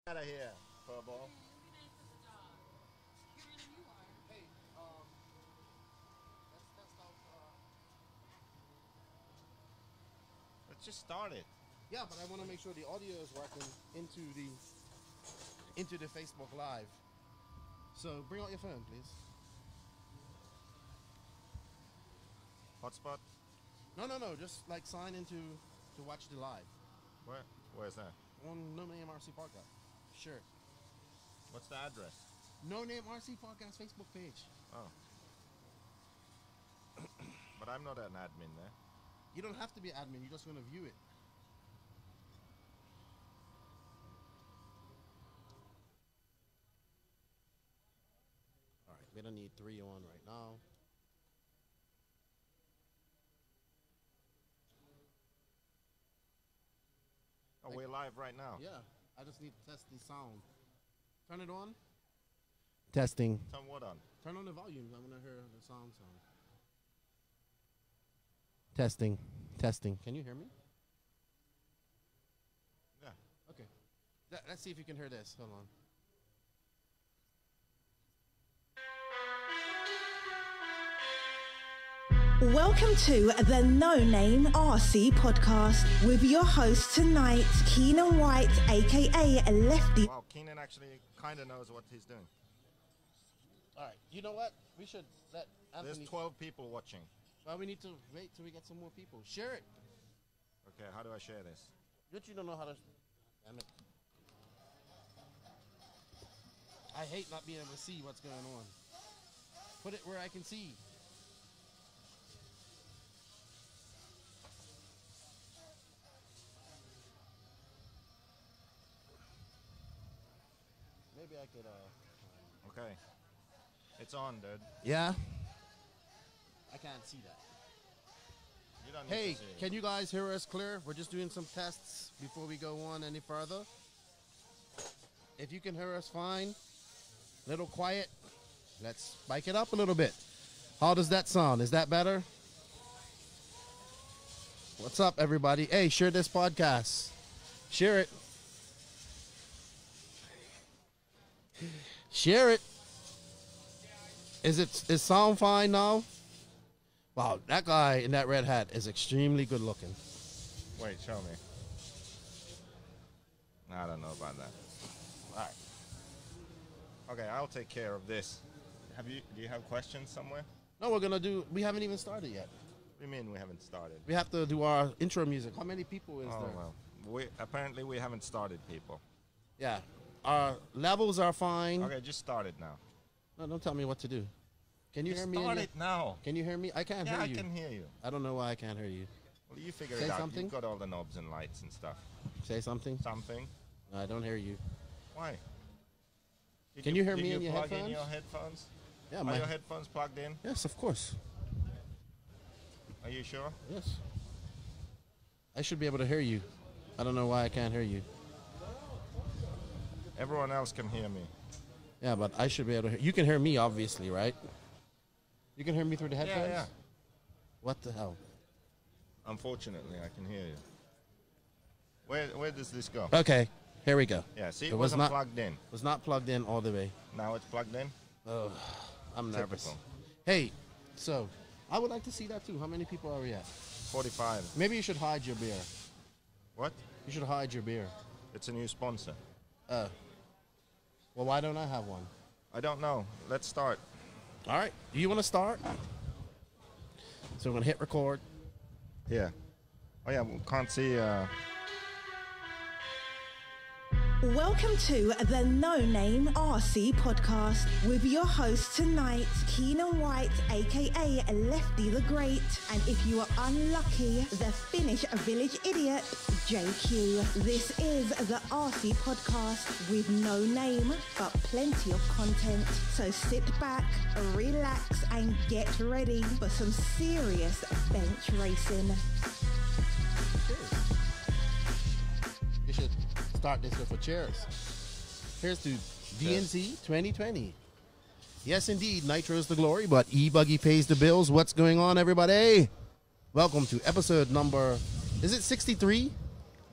Out of here, furball. Let's just start it. Yeah, but I want to make sure the audio is working into the Facebook Live. So bring out your phone, please. Hotspot? No. Just like sign into to watch the live Where? Where's that? on No Name RC Podcast. Sure. What's the address? No Name RC Podcast Facebook page. Oh. But I'm not an admin there. You don't have to be admin. You're just going to view it. All right. We don't need 3 on right now. Oh, we're live right now. Yeah. I just need to test the sound. Turn it on. Testing. Turn what on? Turn on the volume. I want to hear the sound. Testing. Can you hear me? Yeah. Okay. Let's see if you can hear this. Hold on. Welcome to the No Name RC Podcast with your host tonight, Keenan White, aka Lefty. Wow, Keenan actually kind of knows what he's doing. All right. You know what? We should let Anthony. There's 12 people watching. Well, we need to wait till we get some more people. Share it. Okay, how do I share this? But you don't know how to. Damn it. I hate not being able to see what's going on. Put it where I can see. Maybe I could. Okay. It's on, dude. Yeah. I can't see that. You don't need Hey, to see it. can you guys hear us clear? We're just doing some tests before we go on any further. If you can hear us fine, little quiet, let's spike it up a little bit. How does that sound? Is that better? What's up, everybody? Hey, share this podcast. Share it. Share it. Is sound fine now? Wow, that guy in that red hat is extremely good looking. Wait, show me. I don't know about that. All right. Okay, I'll take care of this. Do you have questions somewhere? No, we haven't even started yet. What do you mean we haven't started? We have to do our intro music. How many people is Oh, there? well. Apparently we haven't started, people. Yeah. Our levels are fine. Okay, just start it now. No, don't tell me what to do. Can you Just hear me? start it now. Can you hear me? I can't Yeah, hear I you. can hear you. I don't know why I can't hear you. Well, you figure Say it out. something. You've got all the knobs and lights and stuff. Say something. Something. No, I don't hear you. Why? Did Can you hear me did in your plug headphones? in your headphones? Yeah, Are your headphones plugged in? Yes, of course. Are you sure? Yes. I should be able to hear you. I don't know why I can't hear you. Everyone else can hear me. Yeah, but I should be able to hear. You can hear me, obviously, right? You can hear me through the headphones? Yeah. What the hell? Unfortunately, I can hear you. Where does this go? Okay, here we go. Yeah, see, It it was wasn't not- plugged in. Was not plugged in all the way. Now it's plugged in? Oh, I'm nervous. Typical. Hey, so I would like to see that too. How many people are we at? 45. Maybe you should hide your beer. What? You should hide your beer. It's a new sponsor. Well, why don't I have one? I don't know. Let's start. All right. Do you want to start? So we're going to hit record. Yeah. Oh, yeah, we can't see. Welcome to the No Name RC Podcast with your host tonight, Keenan White, aka Lefty the Great, and if you are unlucky, the Finnish Village Idiot, JQ. This is the RC Podcast with no name, but plenty of content. So sit back, relax, and get ready for some serious bench racing. You should start this with a cheers. Here's to DNC 2020. Yes, indeed, Nitro's the glory, but E-Buggy pays the bills. What's going on, everybody? Welcome to episode number, is it 63?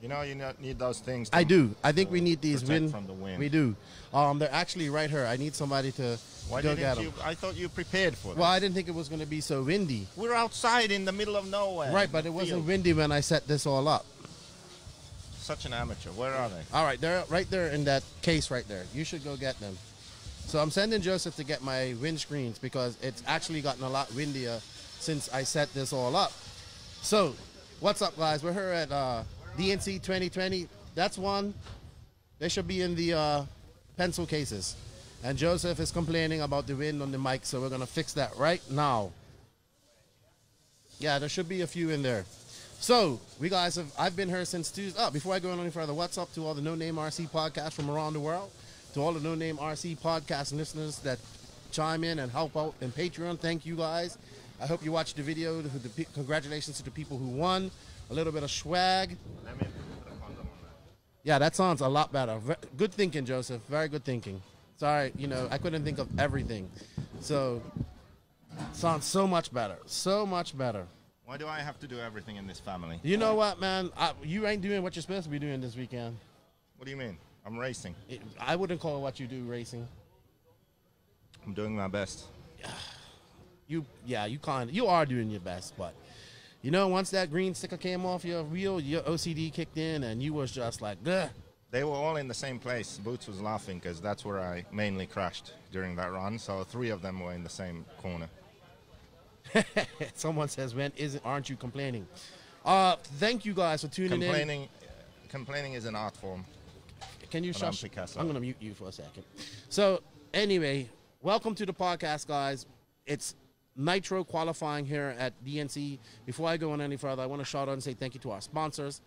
You know, you need those things. I do. I think we need these protect wind. from the wind. mean? We do. They're actually right here. I need somebody to Why go didn't get you? them. I thought you prepared for this. Well, I didn't think it was going to be so windy. We're outside in the middle of nowhere. Right, but it wasn't windy when I set this all up. Such an amateur. Where are they? All right, they're right there in that case right there. You should go get them. So I'm sending Joseph to get my windscreens because it's actually gotten a lot windier since I set this all up. So, what's up, guys? We're here at DNC 2020. That's one. They should be in the pencil cases. And Joseph is complaining about the wind on the mic, so we're going to fix that right now. Yeah, there should be a few in there. So, I've been here since Tuesday. Oh, before I go any further, what's up to all the No Name RC podcasts from around the world? To all the No Name RC podcast listeners that chime in and help out in Patreon, thank you guys. I hope you watched the video. Congratulations to the people who won. A little bit of swag. Let me put a condom on that. Yeah, that sounds a lot better. Good thinking, Joseph. Very good thinking. Sorry, I couldn't think of everything. So, sounds so much better. So much better. Why do I have to do everything in this family? You know what, man? You ain't doing what you're supposed to be doing this weekend. What do you mean? I'm racing. I wouldn't call it what you do racing. I'm doing my best. You are doing your best, but once that green sticker came off your wheel, your OCD kicked in, and you was just like, ugh. They were all in the same place. Boots was laughing because that's where I mainly crashed during that run. So 3 of them were in the same corner. Someone says, aren't you complaining? Thank you guys for tuning in. Complaining is an art form. Can you shush? Picasso. I'm going to mute you for a second. So, anyway, welcome to the podcast, guys. It's Nitro qualifying here at DNC. Before I go on any further, I want to shout out and say thank you to our sponsors,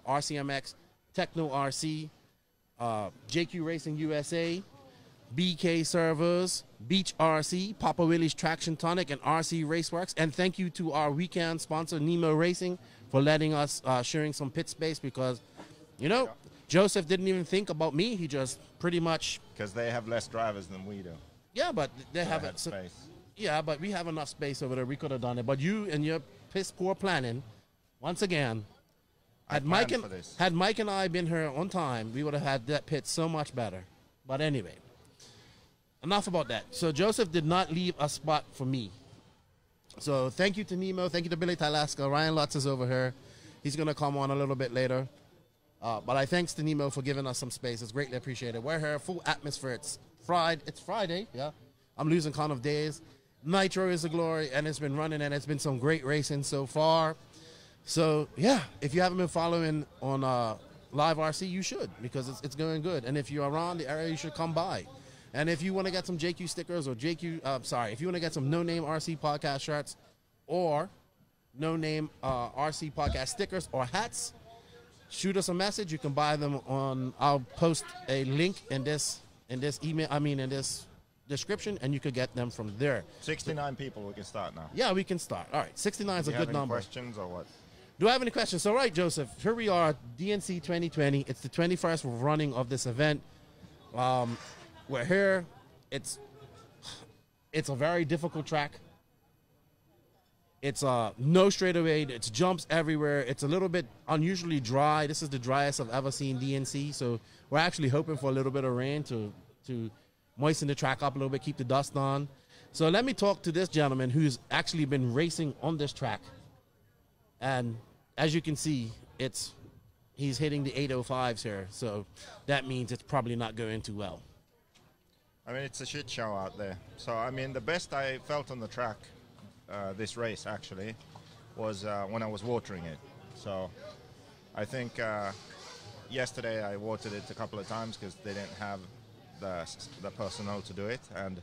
RCMX, Techno RC, JQ Racing USA, BK Servers, Beach RC, Papa Willie's Traction Tonic, and RC Raceworks. And thank you to our weekend sponsor, Nemo Racing, for letting us sharing some pit space because, Joseph didn't even think about me. He just pretty much... Because they have less drivers than we do. Yeah, but they have space. Yeah, but we have enough space over there. We could have done it. But you and your piss poor planning, once again, had Mike and I been here on time, we would have had that pit so much better. But anyway, enough about that. So Joseph did not leave a spot for me. So thank you to Nemo. Thank you to Billy Tylaska. Ryan Lutz is over here. He's going to come on a little bit later. But I thanks to Nemo for giving us some space. It's greatly appreciated. We're here, full atmosphere. It's Friday, yeah. I'm losing count of days. Nitro is the glory, and it's been running, and it's been some great racing so far. So, yeah, if you haven't been following on Live RC, you should, because it's going good. And if you're around the area, you should come by. And if you want to get some JQ stickers or if you want to get some No Name RC podcast shirts or No Name RC podcast stickers or hats, shoot us a message. You can buy them I'll post a link in this description, and you could get them from there. 69 people, we can start now. Yeah, we can start. All right, 69 is a good number. Questions or what? Do I have any questions? So, right, Joseph, here we are, DNC 2020. It's the 21st running of this event. We're here. It's a very difficult track. It's no straightaway. It's jumps everywhere. It's a little bit unusually dry. This is the driest I've ever seen DNC. So we're actually hoping for a little bit of rain to moisten the track up a little bit, keep the dust on. So let me talk to this gentleman who's actually been racing on this track. And as you can see, he's hitting the 805s here. So that means it's probably not going too well. I mean, it's a shit show out there. So, I mean, the best I felt on the track this race, actually, was when I was watering it. So I think yesterday I watered it a couple of times because they didn't have the personnel to do it. And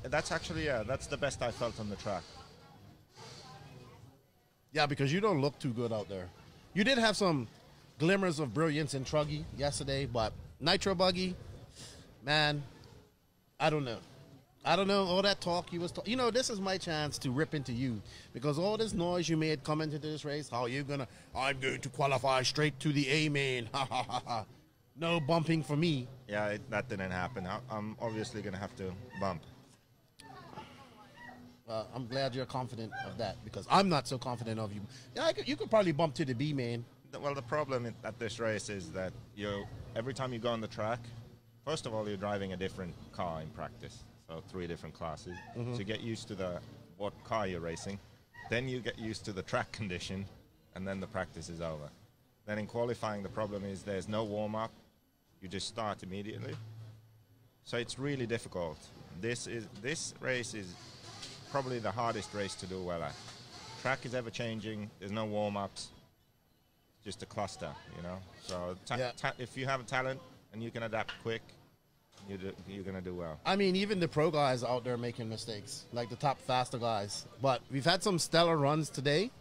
that's actually, that's the best I felt on the track. Yeah, because you don't look too good out there. You did have some glimmers of brilliance in Truggy yesterday, but Nitro Buggy, man, I don't know. All that talk you was talking. This is my chance to rip into you because all this noise you made coming into this race, I'm going to qualify straight to the A main. Ha ha ha ha. No bumping for me. Yeah, that didn't happen. I'm obviously going to have to bump. I'm glad you're confident of that because I'm not so confident of you. Yeah, you could probably bump to the B main. Well, the problem at this race is that every time you go on the track, first of all, you're driving a different car in practice, so 3 different classes. So you get used to what car you're racing. Then you get used to the track condition, and then the practice is over. Then in qualifying, the problem is there's no warm-up. You just start immediately. So it's really difficult. This race is probably the hardest race to do well at. Track is ever changing. There's no warm-ups. Just a cluster, you know. So if you have a talent and you can adapt quick, you're going to do well. I mean, even the pro guys out there making mistakes, like the top faster guys. But we've had some stellar runs today.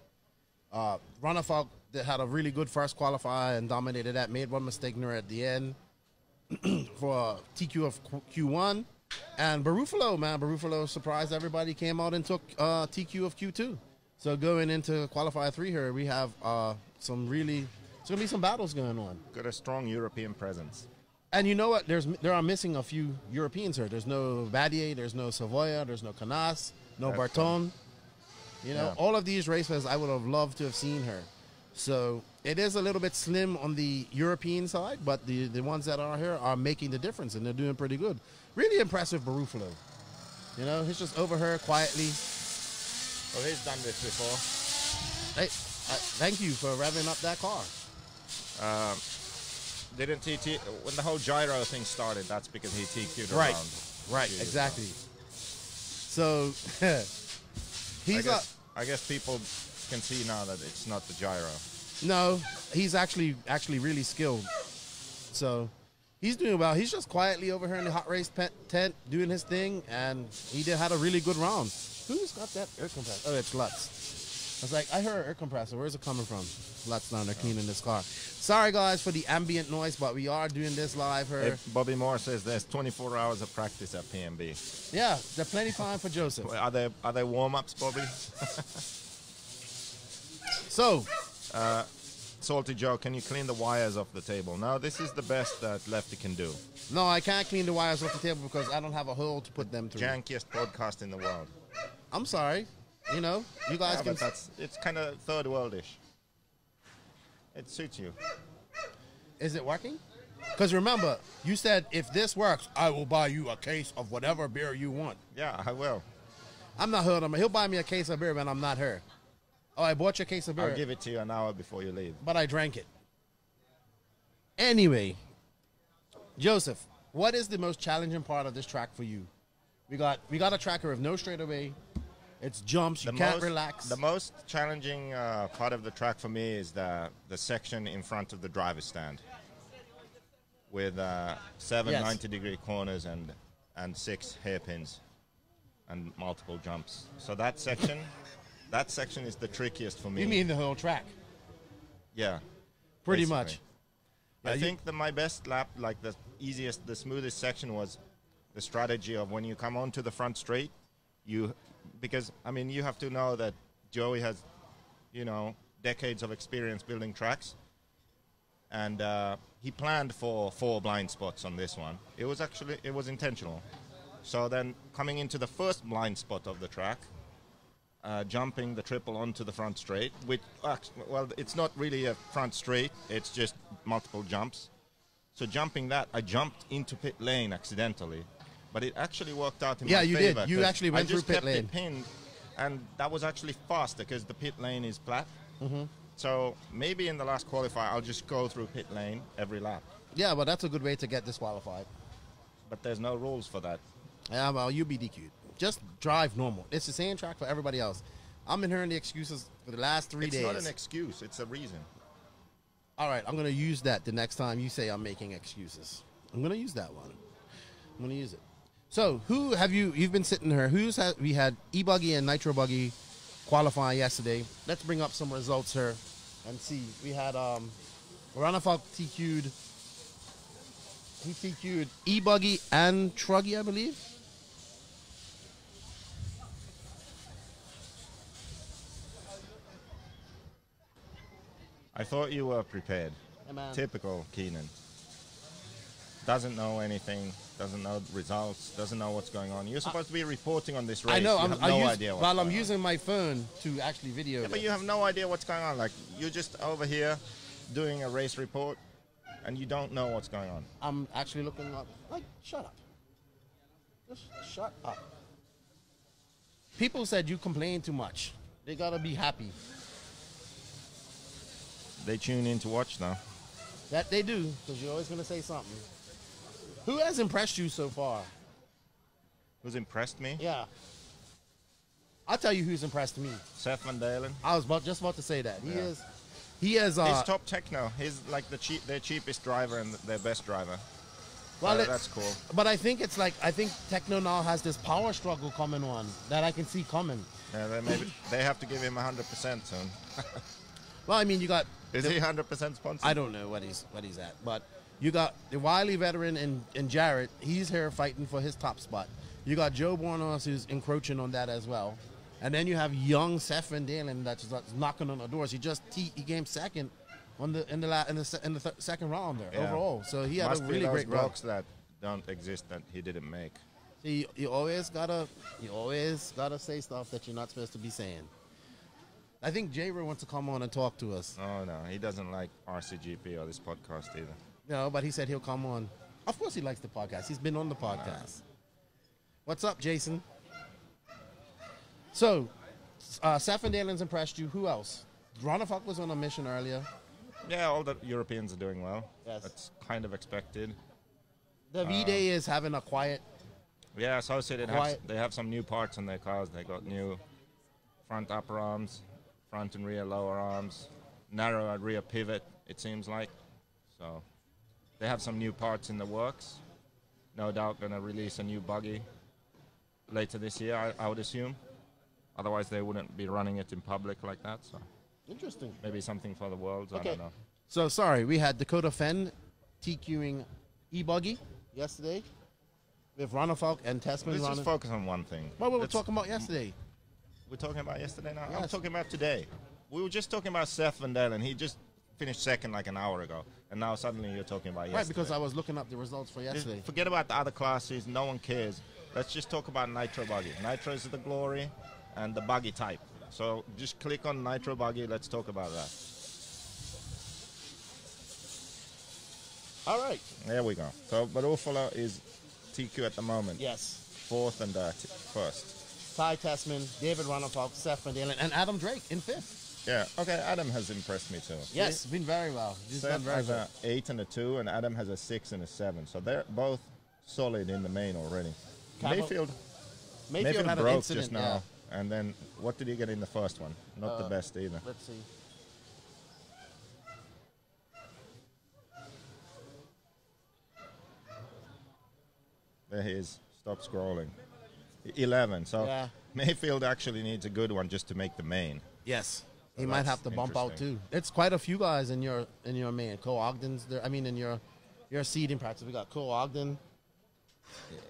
Runafalk that had a really good first qualifier and dominated that, made one mistake near at the end for TQ of Q1. And Barufalo, man, Barufalo surprised everybody, came out and took TQ of Q2. So going into qualifier 3 here, we have it's going to be some battles going on. Got a strong European presence. And you know what? There are missing a few Europeans here. There's no Vadier, there's no Savoya, there's no Canas, no Barton. You know, all of these races I would have loved to have seen her. So it is a little bit slim on the European side, but the ones that are here are making the difference, and they're doing pretty good. Really impressive, Barufalo. You know, he's just over her quietly. Well, he's done this before. Hey, thank you for revving up that car. Didn't he when the whole gyro thing started? That's because he TQ'd Right, around. right, exactly. So he's I guess people can see now that it's not the gyro. No, he's actually really skilled. So he's doing well. He's just quietly over here in the hot race tent doing his thing, and he had a really good round. Who's got that air compressor? Oh, it's Lutz. I was like, I heard an air compressor. Where's it coming from? Lutz down there cleaning this car. Sorry, guys, for the ambient noise, but we are doing this live here. Hey, Bobby Moore says there's 24 hours of practice at PMB. Yeah, there's plenty of time for Joseph. Well, are there warm-ups, Bobby? So, Salty Joe, can you clean the wires off the table? No, this is the best that Lefty can do. no, I can't clean the wires off the table because I don't have a hole to put them through. Jankiest podcast in the world. I'm sorry. You know, you guys Yeah, can. but it's kind of third worldish. It suits you. Is it working? Because remember, you said if this works, I will buy you a case of whatever beer you want. Yeah, I will. I'm not hurt. He'll buy me a case of beer when I'm not her. Oh, I bought you a case of beer, I'll give it to you an hour before you leave. but I drank it. Anyway, Joseph, what is the most challenging part of this track for you? We got a tracker with no straightaway. It's jumps. You can't relax. The most challenging part of the track for me is the section in front of the driver's stand with 7 Yes. 90-degree corners and 6 hairpins and multiple jumps. So that section is the trickiest for me. You mean the whole track? Yeah. Pretty basically. much. I think my best lap, like the smoothest section was the strategy of when you come onto the front straight, because I mean you have to know that Joey has, decades of experience building tracks, and he planned for 4 blind spots on this one. It was intentional. So then coming into the first blind spot of the track, jumping the triple onto the front straight, which, well, it's not really a front straight, it's just multiple jumps. So jumping that, I jumped into pit lane accidentally, but it actually worked out in my favor. Yeah, you did. You actually went through pit lane. I just kept it pinned, and that was actually faster because the pit lane is flat. Mm-hmm. So maybe in the last qualifier, I'll just go through pit lane every lap. Yeah, but that's a good way to get disqualified. But there's no rules for that. Yeah, well, you be DQ'd. Just drive normal. It's the same track for everybody else. I've been hearing the excuses for the last 3 days. It's not an excuse. It's a reason. All right, I'm going to use that the next time you say I'm making excuses. I'm going to use that one. I'm going to use it. So, you've been sitting here. We had E-Buggy and Nitro Buggy qualifying yesterday. Let's bring up some results here and see. We had Ranafalk TQ'd. He TQ'd E-Buggy and Truggy, I believe. I thought you were prepared. Hey, man. Typical Keenan. Doesn't know anything, doesn't know results, doesn't know what's going on. You're supposed to be reporting on this race. I know. You have no idea what's While going I'm on. using my phone to actually video Yeah, this. but you have no idea what's going on. Like, you're just over here doing a race report and you don't know what's going on. I'm actually looking up. Like, shut up. Just shut up. People said you complain too much. They gotta be happy. They tune in to watch now. That they do, because you're always gonna say something. Who has impressed you so far? Who's impressed me? Yeah. I'll tell you who's impressed me. Seth Van Dalen. I was just about to say that. Yeah. He is. He's top techno. He's like their cheapest driver and their best driver. Well, that's cool. But I think I think Techno now has this power struggle coming on that I can see coming. Yeah, they have to give him 100% soon. Well, I mean, you got. Is he 100% sponsored? I don't know what he's at, but you got the wily veteran and Jarrett. He's here fighting for his top spot. You got Joe Bornos who's encroaching on that as well, and then you have young Seth Van Dalen that's knocking on the doors. He came second in the second round there overall. So he had Must a be really those great run. blocks that don't exist that he didn't make. See, you always gotta say stuff that you're not supposed to be saying. I think J-Ro wants to come on and talk to us. Oh no, he doesn't like RCGP or this podcast either. No, but he said he'll come on. Of course he likes the podcast. He's been on the podcast. What's up, Jason? So, Seth Van Dalen's impressed you. Who else? Ronafalk was on a mission earlier. Yeah, all the Europeans are doing well. Yes. That's kind of expected. The V-Day is having a quiet. Yeah, Associated they have some new parts on their cars. They got new front upper arms, front and rear lower arms, narrow rear pivot, it seems like. So they have some new parts in the works. No doubt going to release a new buggy later this year, I would assume. Otherwise, they wouldn't be running it in public like that. So Interesting. maybe something for the Worlds. I don't know. So, sorry, we had Dakota Fenn TQing e-buggy yesterday with Ronafalk and Tessman. Let's just focus on one thing. What were we talking about yesterday? We're talking about yesterday now? Yes. I'm talking about today. We were just talking about Seth Van Dalen. He just finished second like an hour ago. And now suddenly you're talking about yesterday. Right, because I was looking up the results for yesterday. Just forget about the other classes. No one cares. Let's just talk about Nitro Buggy. Nitro is the glory and the buggy type. So just click on Nitro Buggy. Let's talk about that. All right. There we go. So Barufalo is TQ at the moment. Yes. Fourth and first. Ty Tessman, David Ronafalk, Seth Van Dalen, and Adam Drake in fifth. Yeah. Okay. Adam has impressed me too. Yes, been very well. He's done Seth very has well. a 8 and a 2, and Adam has a 6 and a 7. So they're both solid in the main already. Mayfield Mayfield had an broke incident just now, and then what did he get in the first one? Not the best either. Let's see. There he is. Stop scrolling. 11. So Yeah. Mayfield actually needs a good one just to make the main. Yes. He So might that's have to bump out interesting. too. It's quite a few guys in your main. Cole Ogden's there. I mean, in your seeding practice, we got Cole Ogden.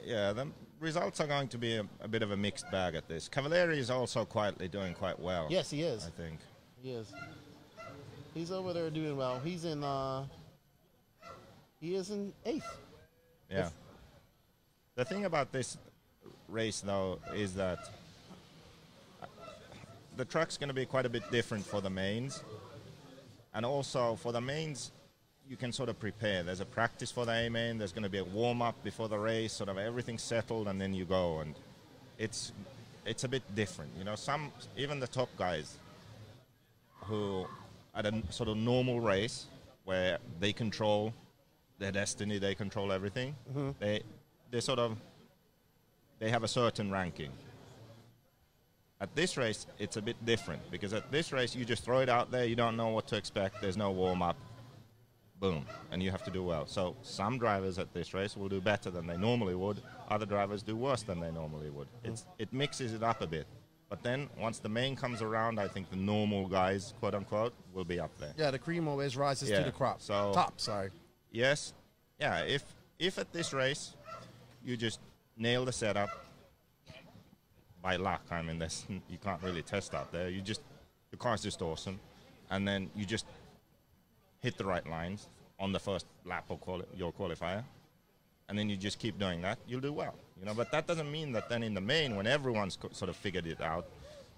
Yeah, the results are going to be a bit of a mixed bag at this. Cavalieri is also quietly doing quite well. Yes, he is. I think. He is. He's over there doing well. He's in. He is in 8th. Yeah. The thing about this race, though, is that the track's going to be quite a bit different for the mains. And also, for the mains, you can sort of prepare. There's a practice for the A-main. There's going to be a warm-up before the race, sort of everything's settled, and then you go. And it's a bit different. You know, even the top guys who, at a sort of normal race, where they control their destiny, they control everything, they have a certain ranking. At this race, it's a bit different, because at this race, you just throw it out there, you don't know what to expect, there's no warm-up, boom, and you have to do well. So some drivers at this race will do better than they normally would, other drivers do worse than they normally would. It mixes it up a bit. But then, once the main comes around, I think the normal guys, quote-unquote, will be up there. Yeah, the cream always rises to the crop. So Top, sorry. Yes, yeah, if at this race, you just nail the setup, by luck, I mean, you can't really test out there. The car's just awesome, and then you just hit the right lines on the first lap of your qualifier, and then you just keep doing that. You'll do well, you know. But that doesn't mean that then in the main, when everyone's sort of figured it out,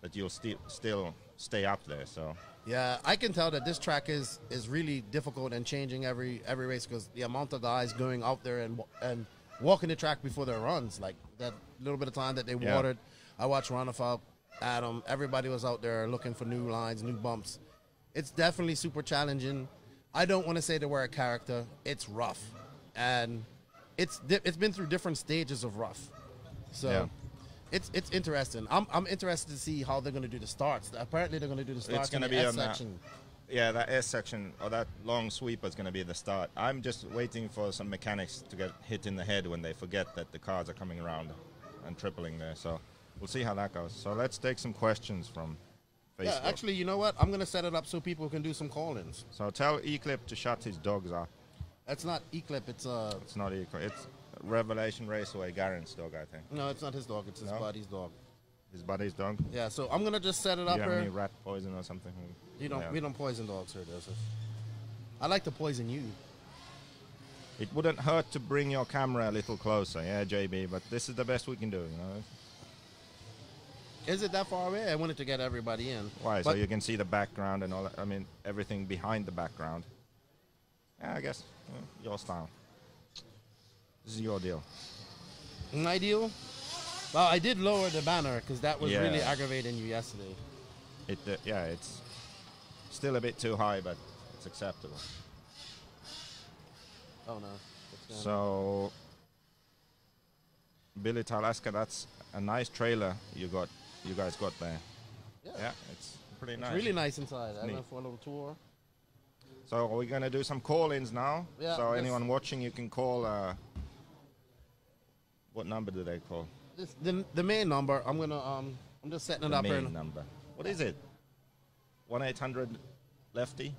that you'll still stay up there. So Yeah, I can tell that this track is really difficult and changing every race because the amount of guys going out there and walking the track before their runs, like that little bit of time that they Yeah. watered. I watched Ronafal, Adam, everybody was out there looking for new lines, new bumps. It's definitely super challenging. I don't want to say that we're a character. It's rough, and it's been through different stages of rough. So. Yeah. It's interesting. I'm interested to see how they're going to do the starts. Apparently, they're going to do the starts it's going to in the be S on that. section. Yeah, that S section or that long sweep is going to be the start. I'm just waiting for some mechanics to get hit in the head when they forget that the cars are coming around and tripling there. So we'll see how that goes. So let's take some questions from Facebook. Yeah, actually, you know what? I'm going to set it up so people can do some call-ins. So tell Eclip to shut his dogs up. That's not Eclip. It's It's not Eclip. It's Revelation Raceway, Garen's dog, I think. no, it's not his dog. It's his No? buddy's dog. His buddy's dog. Yeah, so I'm going to just set it Do up you have here. any rat poison or something? Yeah. We don't poison dogs here, Joseph. I like to poison you. It wouldn't hurt to bring your camera a little closer, yeah, JB, but this is the best we can do, you know. Is it that far away? I wanted to get everybody in. Why? So But- you can see the background and all that. I mean, everything behind the background. Yeah, I guess your style. This is your deal. My deal? Well, I did lower the banner because that was Yeah. really aggravating you yesterday. Yeah, it's still a bit too high, but it's acceptable. Oh, no. What's going on? So, Billy Talaska, that's a nice trailer you guys got there. Yeah, it's pretty nice. It's really nice inside. I Neat. went for a little tour. So we're gonna do some call-ins now. Yeah, so let's- anyone watching, you can call. What number do they call? The main number, I'm gonna I'm just setting it The up here. main number. What is it? 1-800 lefty.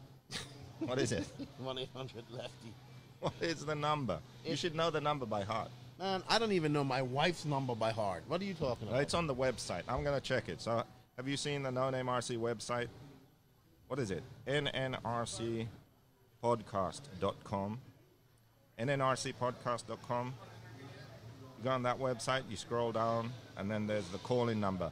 What is it? 1-800 lefty. What is the number? You should know the number by heart. Man, I don't even know my wife's number by heart. What are you talking about? It's on the website. I'm gonna check it. So have you seen the No Name RC website? What is it? nnrcpodcast.com. nnrcpodcast.com. You go on that website, you scroll down, and then there's the call-in number.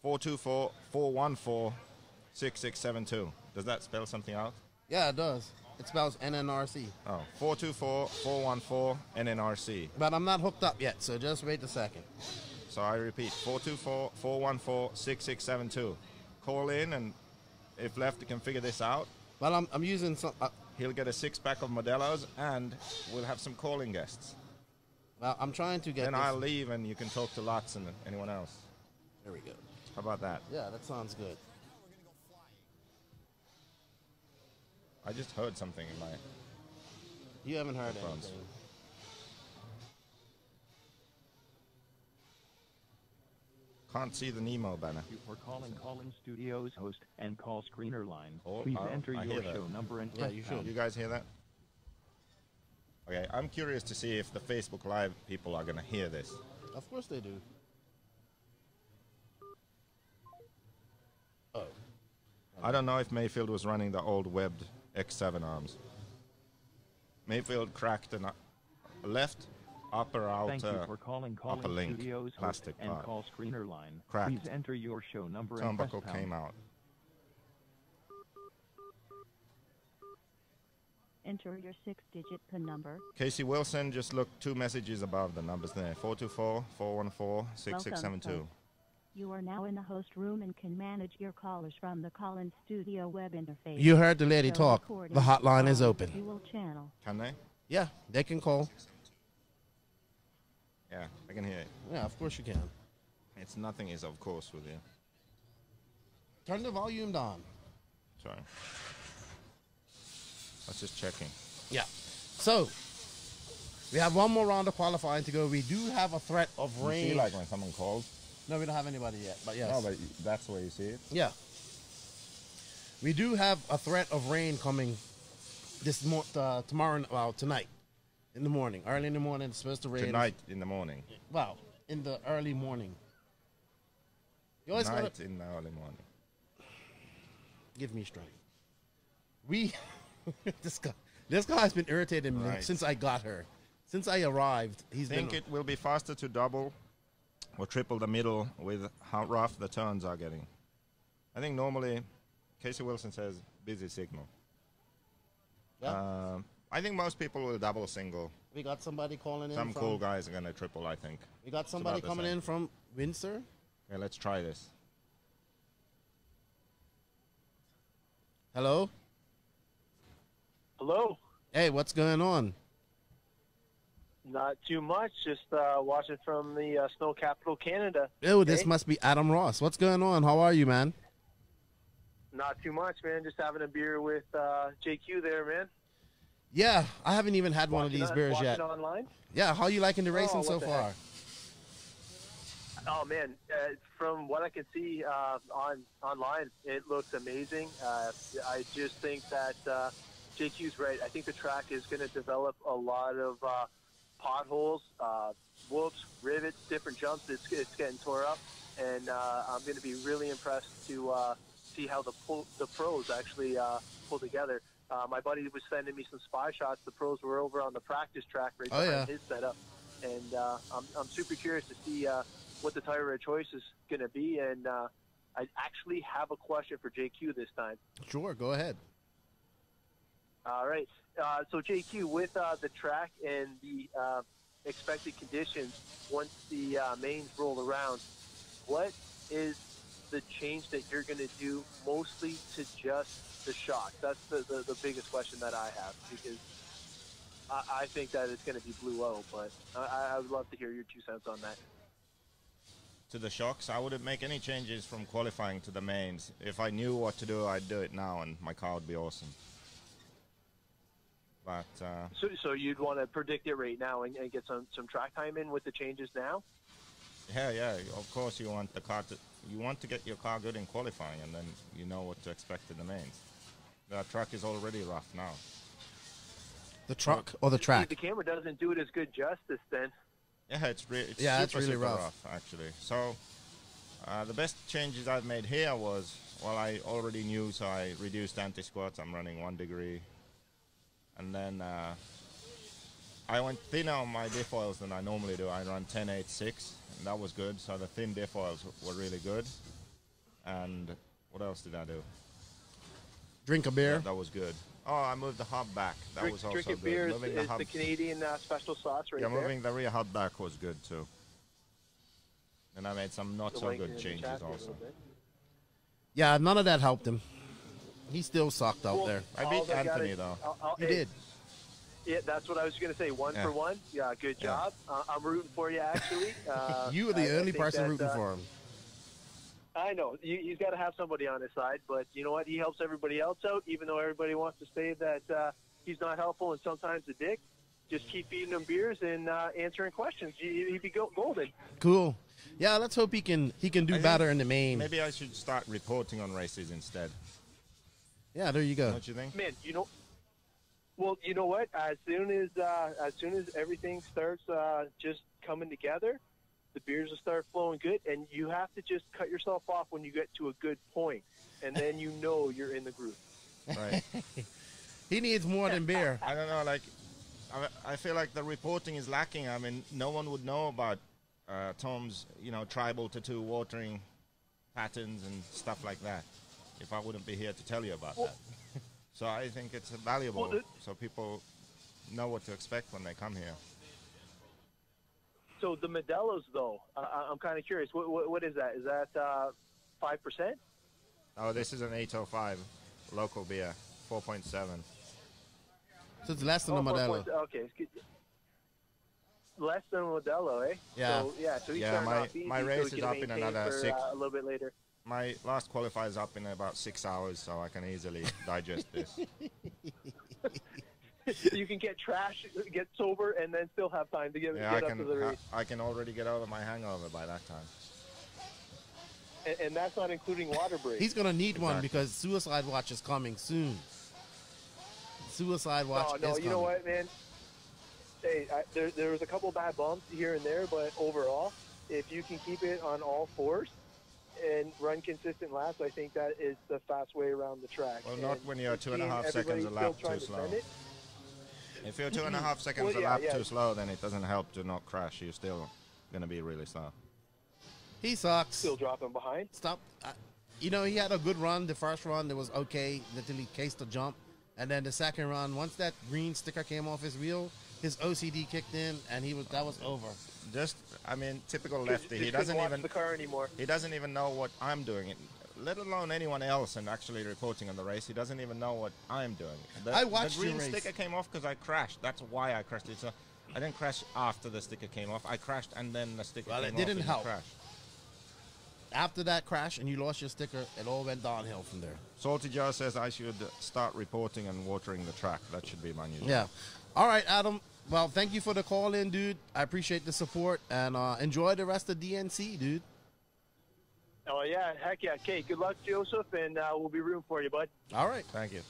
424-414-6672. Does that spell something out? Yeah, it does. It spells NNRC. Oh, 424-414-NNRC. But I'm not hooked up yet, so just wait a second. So I repeat, 424-414-6672. Call in, and if Lefty can figure this out, But I'm using some. he'll get a six-pack of Modelos, and we'll have some calling guests. Well, I'm trying to get. Then this. I'll leave, and you can talk to Lutz and anyone else. There we go. How about that? Yeah, that sounds good. I just heard something in my... You haven't heard Headphones. anything. Can't see the Nemo banner. You for calling Call-In Studios host and call screener line. Oh, Please oh, enter I your hear that. show number and Yeah, press you pound. should. You guys hear that? Okay, I'm curious to see if the Facebook Live people are going to hear this. Of course they do. Oh. I don't know if Mayfield was running the old webbed X7 arms. Mayfield cracked a left upper Thank you outer for calling upper Call-In link Studios host plastic and part. call screener line. Cracked. Please enter your show number and press Turnbuckle pound. came out. Enter your 6-digit PIN number. Casey Wilson, just look 2 messages above the numbers there. 424-414-6672. Welcome. You are now in the host room and can manage your callers from the Call-In Studio web interface. You heard the lady Show talk. recording The hotline is on open. Dual channel. Can they? Yeah, they can call. Yeah, I can hear it. Yeah, of course you can. It's nothing is of course with you. Turn the volume down. Sorry. I was just checking. Yeah. So, we have one more round of qualifying to go. We do have a threat of You rain. see like when someone calls? No, we don't have anybody yet, but yes. No, but that's where you see it. Yeah. We do have a threat of rain coming tomorrow, well, tonight in the morning. Early in the morning, it's supposed to rain. Tonight in the morning. Well, in the early morning. You always gotta Tonight in the early morning. give me strength. This guy's been irritating me Right. since I got her. Since I arrived, he's Think been. it will be faster to double or triple the middle with how rough the turns are getting. I think normally Casey Wilson says busy signal. Yeah. I think most people will double single. We got somebody calling in. Some from, cool guys are going to triple, I think. We got somebody about the coming same. in from Windsor. Yeah, let's try this. Hello. Hello. Hey, what's going on? Not too much. Just watching from the snow capital, Canada. Oh, this Hey? must be Adam Ross. What's going on? How are you, man? Not too much, man. Just having a beer with JQ there, man. Yeah, I haven't even had one of these beers watching yet. Online. Yeah, how you liking the racing what so the far? heck? Oh man, from what I can see online, it looks amazing. I just think that JQ's right. I think the track is going to develop a lot of potholes, whoops, rivets, different jumps. It's getting tore up, and I'm going to be really impressed to see how the pros actually pull together. My buddy was sending me some spy shots. The pros were over on the practice track right behind his setup, and I'm super curious to see what the tire of choice is going to be. And I actually have a question for JQ this time. Sure, go ahead. All right. So JQ, with the track and the expected conditions, once the mains roll around, what is the change that you're going to do mostly to just the shocks? That's the biggest question that I have, because I think that it's going to be blue O, but I would love to hear your 2 cents on that. To the shocks, I wouldn't make any changes from qualifying to the mains. If I knew what to do, I'd do it now, and my car would be awesome. But So you'd want to predict it right now and get some track time in with the changes now? yeah, of course you want the car to get your car good in qualifying, and then you know what to expect in the mains. The track is already rough now. The truck or the track? The camera doesn't do it as good justice then. Yeah, it's it's super, really super rough. actually. So the best changes I've made here was, well, I already knew, so I reduced anti-squats. I'm running 1 degree. And then I went thinner on my diff oils than I normally do. I run 10-8-6, and that was good. So the thin diff oils were really good. And what else did I do? Drink a beer. Yeah, that was good. Oh, I moved the hub back. That was also Drinking good. beer is Moving the Canadian special sauce right there. moving the rear hub back was good too. And I made some not So so lengthening good the changes chassis a also. little bit. Yeah, none of that helped him. He still sucked out Well, there. I all beat I gotta- Anthony though. You hey, did. Yeah, that's what I was going to say. One Yeah. for one. Yeah, good Yeah. job. I'm rooting for you, actually. You were the I only think person that, rooting for him. I know. He's got to have somebody on his side, but you know what? He helps everybody else out, even though everybody wants to say that he's not helpful and sometimes a dick. Just keep feeding him beers and answering questions. He'd be golden. Cool. Yeah, let's hope he can do think better in the main. Maybe I should start reporting on races instead. Yeah, there you go. Don't you think? Man, well, you know what? As soon as everything starts just coming together, the beers will start flowing good, and you have to just cut yourself off when you get to a good point, and then you know you're in the groove. Right. He needs more than beer. I don't know, like, I feel like the reporting is lacking. I mean, no one would know about Tom's, tribal tattoo watering patterns and stuff like that if I wouldn't be here to tell you about that. So I think it's valuable so people know what to expect when they come here. So the Modelo's, though, I'm kind of curious. What is that? Is that 5%? Oh, this is an 805 local beer, 4.7. So it's less than a Modelo. Okay. It's good. Less than Modelo, eh? Yeah. So he's Yeah, starting off easy, my so race he is can up in maintain another for, 6. a little bit later. My last qualifier is up in about 6 hours, so I can easily digest this. You can get trash, get sober, and then still have time to get Yeah, up to the race. I can already get over my hangover by that time. And that's not including water breaks. He's gonna need one Exactly. because Suicide Watch is coming soon. Suicide Watch is no, coming. you know what, man? Hey, there was a couple bad bumps here and there, but overall, if you can keep it on all fours and run consistent laps, I think that is the fast way around the track. Well, not And when you're 2.5 seeing seconds a everybody lap still trying too to slow. send it, If you're 2.5 seconds Well, a yeah, lap yeah. too slow, then it doesn't help to not crash. You're still going to be really slow. He sucks. still dropping behind. Stop. You know, he had a good run. The first run, it was okay until he cased the jump. And then the second run, once that green sticker came off his wheel, his OCD kicked in, and that was over. Just, I mean, typical Just lefty. He couldn't doesn't watch even the car anymore. he doesn't even know what I'm doing, let alone anyone else, and actually reporting on the race. He doesn't even know what I'm doing. I watched the green your race. sticker came off because I crashed. That's why I crashed. I didn't crash after the sticker came off. I crashed and then the sticker Well, came it off. didn't in help. The crash. After that crash and you lost your sticker, it all went downhill from there. Salty Joe says I should start reporting and watering the track. That should be my new job. Yeah. All right, Adam. Well, thank you for the call in, dude. I appreciate the support, and enjoy the rest of DNC, dude. Oh, yeah. Heck yeah. Okay, good luck, Joseph, and we'll be rooting for you, bud. All right. Thank you.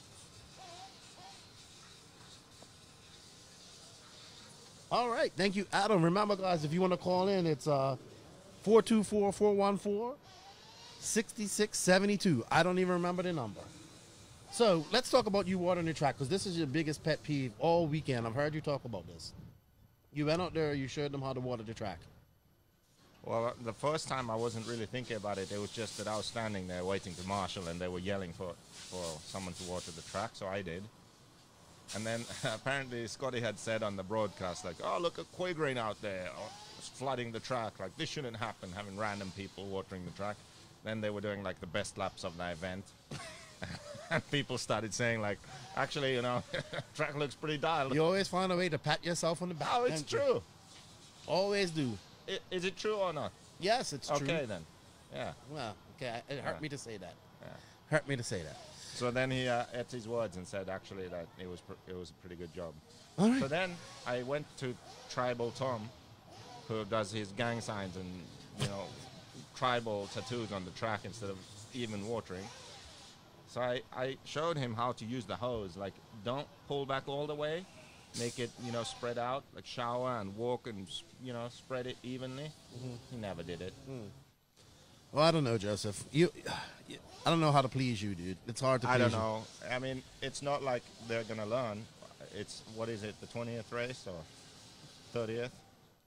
All right. Thank you, Adam. Remember, guys, if you want to call in, it's 424-414-6672. I don't even remember the number. So let's talk about you watering the track, because this is your biggest pet peeve all weekend. I've heard you talk about this. You went out there, you showed them how to water the track. Well, the first time I wasn't really thinking about it. It was just that I was standing there waiting to marshal, and they were yelling for someone to water the track, so I did. And then apparently Scotty had said on the broadcast, like, oh, look at Quigrain out there, it's flooding the track. Like, this shouldn't happen, having random people watering the track. Then they were doing, like, the best laps of the event. And people started saying, like, actually, you know, track looks pretty dialed. You always find a way to pat yourself on the back. Oh, it's don't you? true. Always do. Is it true or not? Yes, it's true. Okay, then. Yeah. Well, okay, it hurt Yeah. me to say that. Yeah. Hurt me to say that. So then he ate his words and said, actually, that it was a pretty good job. All right. So then I went to Tribal Tom, who does his gang signs and, you know, tribal tattoos on the track instead of even watering. So I showed him how to use the hose. Like, don't pull back all the way. Make it, you know, spread out. Like, shower and walk and, you know, spread it evenly. He never did it. Well, I don't know, Joseph. I don't know how to please you, dude. It's hard to please I don't you. know. I mean, it's not like they're going to learn. It's, what is it, the 20th race or 30th?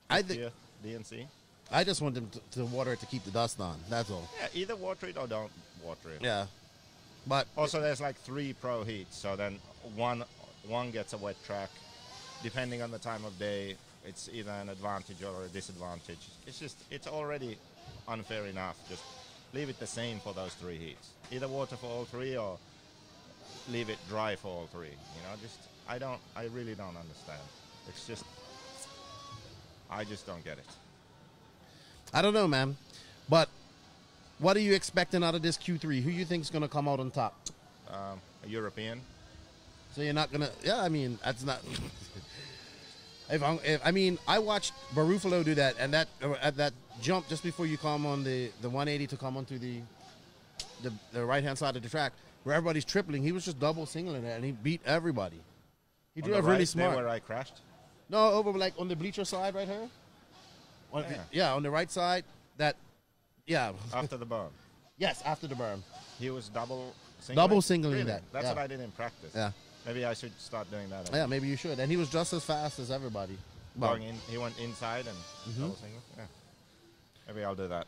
I think 50th DNC? I just want them to water it to keep the dust on. That's all. Yeah, either water it or don't water it. Yeah. But Also, there's like 3 pro heats, so then one gets a wet track. Depending on the time of day, it's either an advantage or a disadvantage. It's already unfair enough. Just leave it the same for those 3 heats. Either water for all 3 or leave it dry for all 3. You know, I really don't understand. It's just, I just don't get it. I don't know, man. But what are you expecting out of this Q3? Who you think is going to come out on top? A European. So you're not gonna? Yeah, I mean that's not. I mean, I watched Barufalo do that, and that at that jump just before you come on the 180 to come onto the right hand side of the track where everybody's tripling. He was just double singling it, and he beat everybody. He On drove the really right, smart. there where I crashed. No, over like on the bleacher side right here. Yeah, on the right side. Yeah. After the berm. Yes, after the berm. He was double singling Really? that. That's Yeah. what I did in practice. Yeah. Maybe I should start doing that. Yeah, maybe you should. And he was just as fast as everybody. Well, Going in, he went inside and double single. Yeah. Maybe I'll do that.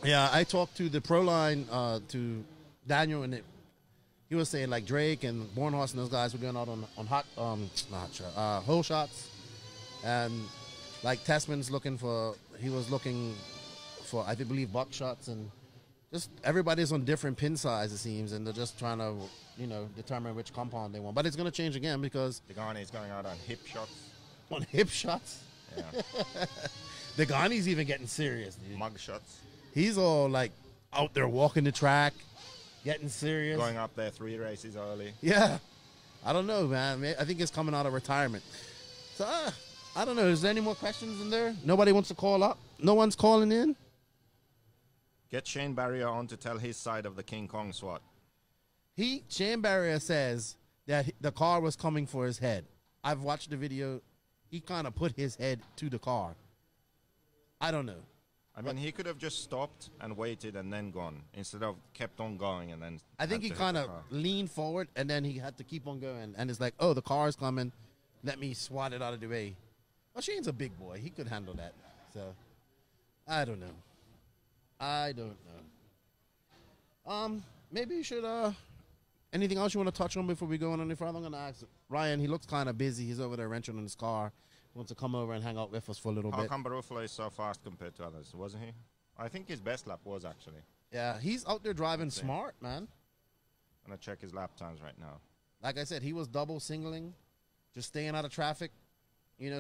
yeah, I talked to the pro line to Daniel, and he was saying like Drake and Bornhorst and those guys were going out on hole shots, and like Tessman's looking for I believe buck shots, and just everybody's on different pin size it seems, and they're just trying to determine which compound they want. But it's going to change again because Degani's going out on hip shots. on hip shots, Yeah. the Ghani's even getting serious, dude. Mug shots. He's all like out there walking the track, getting serious. Going up there 3 races early. Yeah. I don't know, man. I think it's coming out of retirement. So, I don't know. Is there any more questions in there? Nobody wants to call up? No one's calling in? Get Shane Barrier on to tell his side of the King Kong SWAT. Shane Barrier says that the car was coming for his head. I've watched the video. He kind of put his head to the car. I don't know. I mean, he could have just stopped and waited and then gone instead of kept on going and then. I think he had to hit kind the of car. leaned forward, and then he had to keep on going. And it's like, oh, the car is coming. Let me swat it out of the way. Well, Shane's a big boy. He could handle that. So, I don't know. Maybe you should. Anything else you want to touch on before we go on any further? I'm gonna ask Ryan. He looks kind of busy. He's over there wrenching on his car. Wants to come over and hang out with us for a little How bit. come Barufalo is so fast compared to others, wasn't he? I think his best lap was actually. Yeah, he's out there driving see. smart, man. I'm gonna check his lap times right now. Like I said, he was double singling, just staying out of traffic,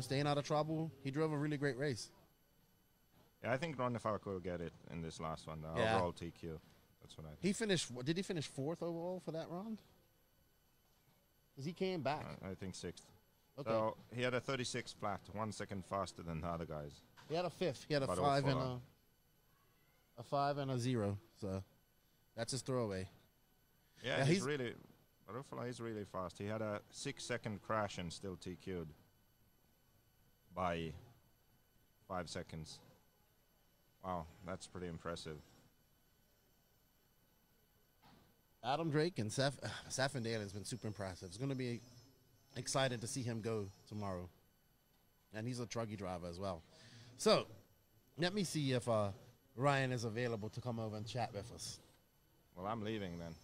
staying out of trouble. He drove a really great race. Yeah, I think Ronnie Falco will get it in this last one, the Yeah. overall TQ. That's what I think. He finished. Did he finish fourth overall for that round? Because he came back. I think sixth. Okay. So he had a 36 flat, 1 second faster than the other guys. He had a fifth. He had a But 5 and also, a 5 and a 0. So that's his throwaway. Yeah, Yeah, he's he's- really. Barufalo is really fast. He had a 6-second crash and still TQ'd by 5 seconds. Wow, that's pretty impressive. Adam Drake and Safandale has been super impressive. It's going to be excited to see him go tomorrow. And he's a truggy driver as well. So, let me see if Ryan is available to come over and chat with us. Well, I'm leaving then.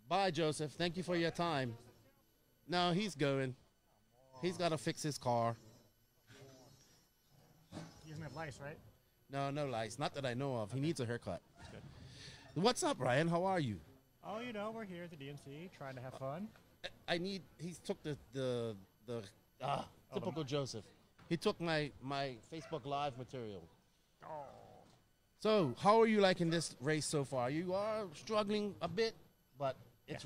Bye, Joseph. Thank you for your time. No, he's going. He's got to fix his car. He doesn't have lice, right? No lights. Not that I know of. He needs a haircut. What's up, Ryan? How are you? Oh, we're here at the DNC trying to have fun. He took the typical Joseph. He took my Facebook Live material. Oh. So, how are you liking this race so far? You are struggling a bit, but it's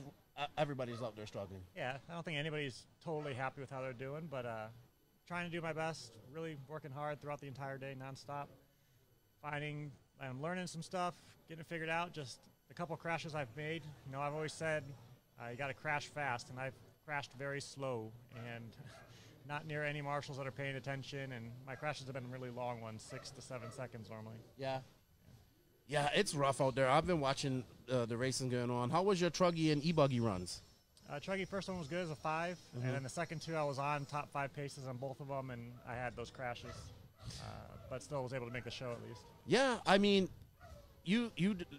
everybody's out there struggling. Yeah, I don't think anybody's totally happy with how they're doing, but trying to do my best, really working hard throughout the entire day, nonstop. I'm learning some stuff, getting it figured out. Just a couple crashes I've made. I've always said you got to crash fast, and I've crashed very slow and not near any marshals that are paying attention. And my crashes have been really long ones, 6 to 7 seconds normally. Yeah, it's rough out there. I've been watching the racing going on. How was your truggy and e-buggy runs? Truggy first one was good as a 5, and then the second 2 I was on top 5 paces on both of them, and I had those crashes, but still was able to make the show at least. Yeah, I mean, you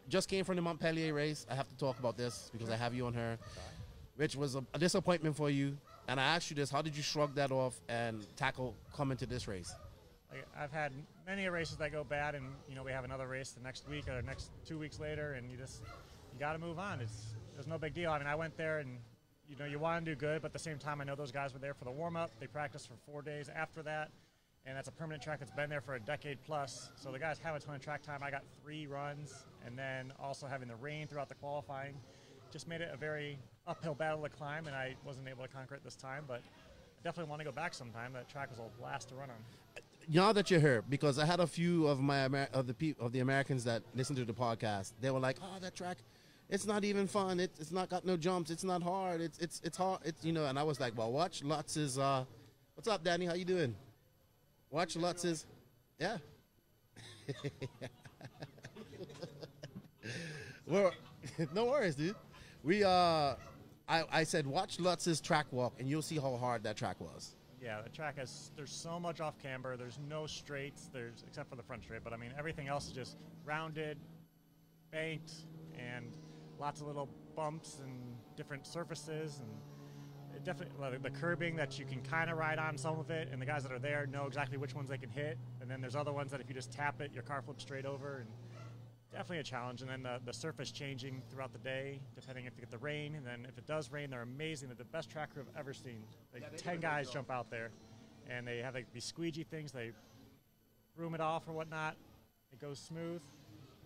just came from the Montpellier race. I have to talk about this because I have you on her, which was a disappointment for you. And I asked you this: how did you shrug that off and tackle coming to this race? I've had many races that go bad, and we have another race the next week or next 2 weeks later, and you got to move on. There's no big deal. I mean, I went there and you want to do good, but at the same time, I know those guys were there for the warm-up. They practiced for 4 days after that, and that's a permanent track that's been there for a decade plus. So the guys have a ton of track time. I got 3 runs, and then also having the rain throughout the qualifying just made it a very uphill battle to climb, and I wasn't able to conquer it this time, but I definitely want to go back sometime. That track was a blast to run on. Now that you're here, because I had a few of the Americans that listen to the podcast, they were like, "Oh, that track, it's not even fun. It's not got no jumps. It's not hard. It's hard. And I was like, well, watch Lutz's. What's up, Danny? How you doing? Watch Lutz's. Yeah. Well, no worries, dude. I said watch Lutz's track walk, and you'll see how hard that track was. Yeah, the track there's so much off camber. There's no straights, except for the front straight. But I mean, everything else is just rounded, banked, and lots of little bumps and different surfaces. And it definitely, the curbing that you can kind of ride on some of it, and the guys that are there know exactly which ones they can hit. And then there's other ones that if you just tap it, your car flips straight over. And definitely a challenge. And then the surface changing throughout the day, depending if you get the rain. And then if it does rain, they're amazing. They're the best track crew I've ever seen. 10 guys jump out there, and they have these squeegee things. They broom it off or whatnot. It goes smooth.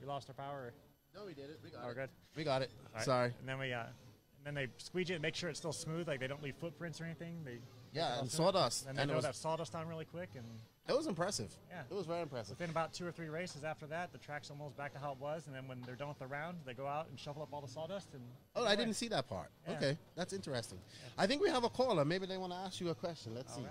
We lost our power. No, we did it. We got it. Good. We got it. All right. Sorry. And then they squeegee it and make sure it's still smooth. Like they don't leave footprints or anything. And sawdust. And they throw that sawdust on really quick. And it was impressive. Yeah. It was very impressive. Within about 2 or 3 races after that, the track's almost back to how it was. And then when they're done with the round, they go out and shovel up all the sawdust. And I didn't see that part. Yeah. Okay, that's interesting. Yeah. I think we have a caller. Maybe they want to ask you a question. Let's see. Right.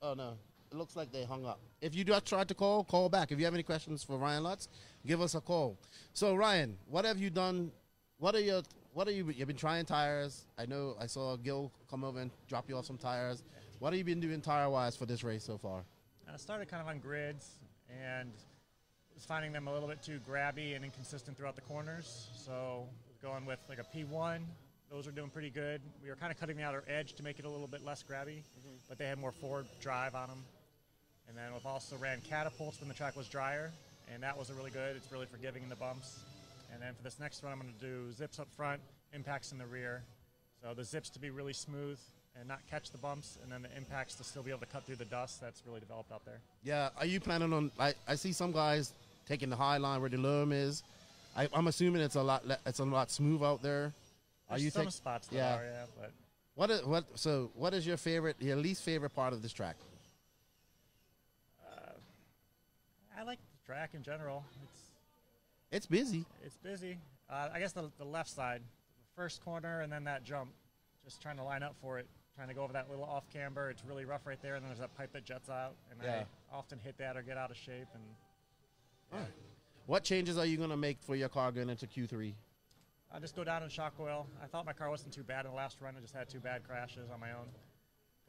Oh, no. It looks like they hung up. If you just tried to call back. If you have any questions for Ryan Lutz, give us a call. So, Ryan, what have you done? You've been trying tires. I know I saw Gil come over and drop you off some tires. What have you been doing tire-wise for this race so far? I started kind of on grids and was finding them a little bit too grabby and inconsistent throughout the corners. So going with like a P1, those are doing pretty good. We were kind of cutting the outer edge to make it a little bit less grabby, but they had more forward drive on them. And then we've also ran catapults when the track was drier, and that was really good. It's really forgiving in the bumps. And then for this next one, I'm going to do zips up front, impacts in the rear. So the zips to be really smooth and not catch the bumps, and then the impacts to still be able to cut through the dust. That's really developed out there. Yeah, are you planning on? I see some guys taking the high line where the loam is. I'm assuming it's a lot smooth out there. There's Are you some spots that are, yeah, but what is your least favorite part of this track? I like the track in general. It's busy. It's busy. I guess the left side, the first corner, and then that jump, just trying to line up for it, trying to go over that little off camber. It's really rough right there, and then there's that pipe that jets out, and I often hit that or get out of shape. And Right. What changes are you going to make for your car going into Q3? I'll just go down in shock oil. I thought my car wasn't too bad in the last run. I just had 2 bad crashes on my own.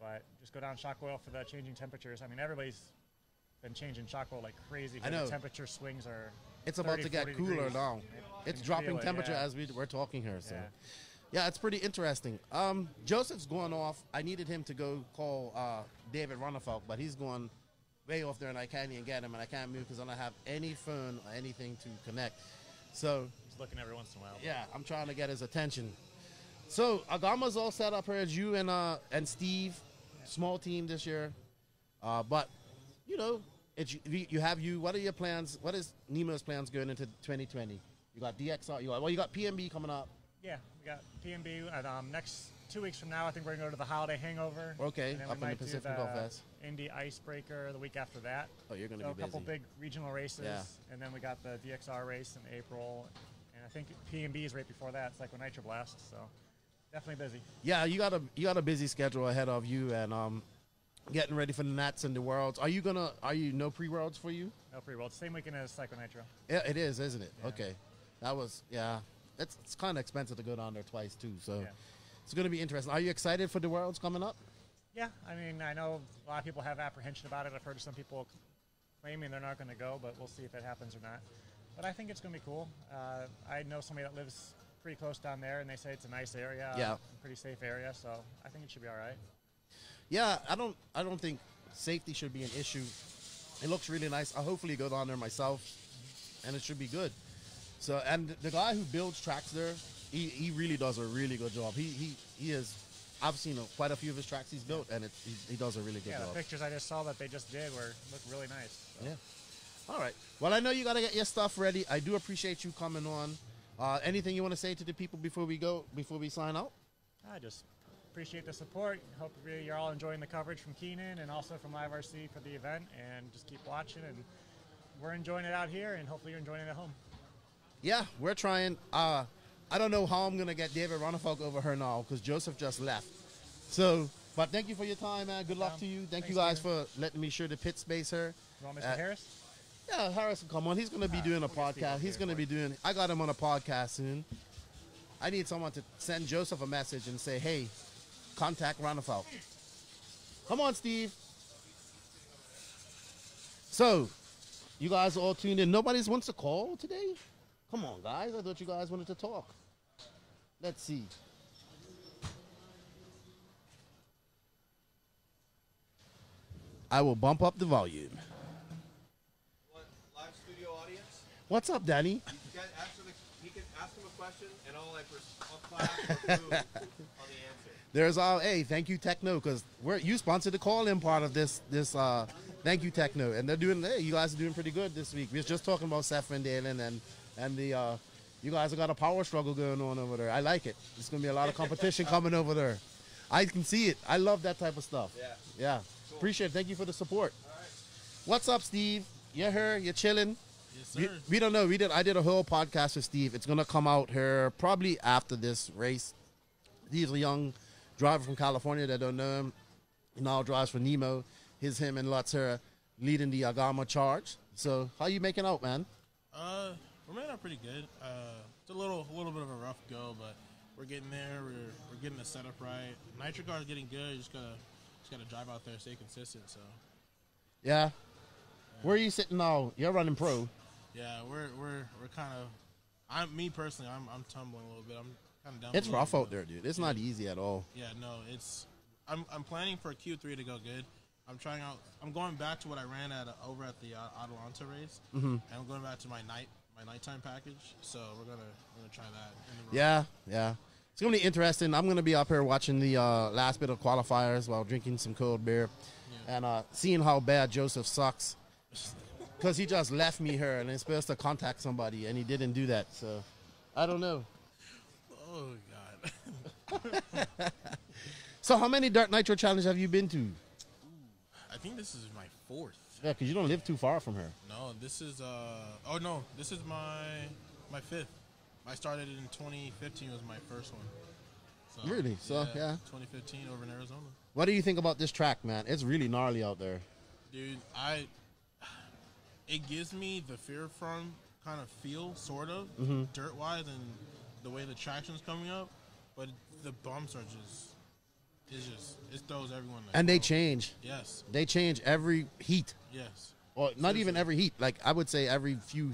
But just go down shock oil for the changing temperatures. I mean, everybody's been changing shock oil like crazy. I know. The temperature swings are It's about to get cooler degrees. now. It's can dropping feel it, temperature yeah. as we're talking here. So, Yeah. yeah, it's pretty interesting. Joseph's going off. I needed him to go call David Ronnefalk, but he's going way off there, and I can't even get him, and I can't move because I don't have any phone or anything to connect. So, He's looking every once in a while. yeah, I'm trying to get his attention. So, Agama's all set up here as you and Steve. Small team this year. But, you know, what are your plans? What is Nemo's plans going into 2020? You got DXR. You got PMB coming up. Yeah, we got PMB. And, next 2 weeks from now, I think we're going to go to the Holiday Hangover. Okay, and then up we in the might do Pacific Northwest. Indy Icebreaker the week after that. Oh, you're going to So be a couple busy. big regional races. Yeah. And then we got the DXR race in April. And I think PMB is right before that. It's like a Nitro Blast. So definitely busy. Yeah, you got a busy schedule ahead of you, and getting ready for the Nats and the Worlds. Are you no pre-Worlds for you? No pre-world. Same weekend as Psycho Nitro. Yeah, it is, isn't it? Yeah. Okay, it's kind of expensive to go down there twice too. So Yeah. it's going to be interesting. Are you excited for the Worlds coming up? Yeah, I mean, I know a lot of people have apprehension about it. I've heard some people claiming they're not going to go, but we'll see if it happens or not. But I think it's going to be cool. I know somebody that lives pretty close down there, and they say it's a nice area, Yeah. pretty safe area, so I think it should be all right. Yeah, I don't think safety should be an issue. It looks really nice. I'll hopefully go down there myself, and it should be good. So, and the guy who builds tracks there, he really does a really good job. He is. I've seen quite a few of his tracks he's built, and he does a really good Yeah, job. the pictures I just saw that they just did look really nice. So. Yeah. All right. Well, I know you got to get your stuff ready. I do appreciate you coming on. Anything you want to say to the people before we sign out? I just appreciate the support. Hope you're all enjoying the coverage from Keenan and also from Live RC for the event, and just keep watching. And we're enjoying it out here, and hopefully you're enjoying it at home. Yeah, we're trying. I don't know how I'm going to get David Ronnefalk over here now because Joseph just left. So, but thank you for your time, man. Good luck to you. Thank you guys for letting me share the pit space here. You want Mr. Harris? Yeah, Harris will come on. He's going to be doing a we'll get Steve podcast. up He's here going to for be doing. I got him on a podcast soon. I need someone to send Joseph a message and say, "Hey, contact Ronnefalk." Come on, Steve. So, you guys are all tuned in. Nobody wants to call today? Come on, guys. I thought you guys wanted to talk. Let's see. I will bump up the volume. Live studio audience. What's up, Danny? You can he can ask him a question, and I'll clap or boo on the answer. There's all. Hey, thank you, Techno, because you sponsored the call-in part of this. Thank you, Techno, and they're doing. Hey, you guys are doing pretty good this week. We were just talking about Seth Van Dalen and the. You guys have got a power struggle going on over there. I like it. There's gonna be a lot of competition coming over there. I can see it. I love that type of stuff. Yeah. Yeah. Cool. Appreciate it. Thank you for the support. All right. What's up, Steve? You're here. You're chilling. Yes, sir. We don't know. I did a whole podcast with Steve. It's gonna come out here probably after this race. He's a young driver from California that don't know him. He now drives for Nemo. Him and Lutz here leading the Agama charge. So how you making out, man? We're making out pretty good. It's a little bit of a rough go, but we're getting there. We're getting the setup right. Nitro car is getting good. Just gotta just gotta drive out there, stay consistent. So Yeah. Where are you sitting now? You're running pro. yeah, we're kind of. Me personally, I'm tumbling a little bit. I'm kind of down. It's below, rough but- out there, dude. It's not easy at all. Yeah, no, it's. I'm planning for Q3 to go good. I'm trying out. I'm going back to what I ran at over at the Atalanta race, and I'm going back to my nighttime package. So we're gonna try that. In the road. Yeah. It's gonna be interesting. I'm gonna be up here watching the last bit of qualifiers while drinking some cold beer, and seeing how bad Joseph sucks, because he just left me here and he's supposed to contact somebody and he didn't do that. So I don't know. Oh God. So how many Dirt Nitro Challenge have you been to? I think this is my 4th. Yeah, because you don't live too far from here. No, this is this is my 5th. I started in 2015 was my first one. So, Really? So, yeah. 2015 over in Arizona. What do you think about this track, man? It's really gnarly out there. Dude, it gives me the Fear Farm kind of feel, sort of, dirt-wise, and the way the traction's coming up, but the bumps are it throws everyone. Like, And they change. Yes. They change every heat. Yes. Well, not even every heat. Like, I would say every few.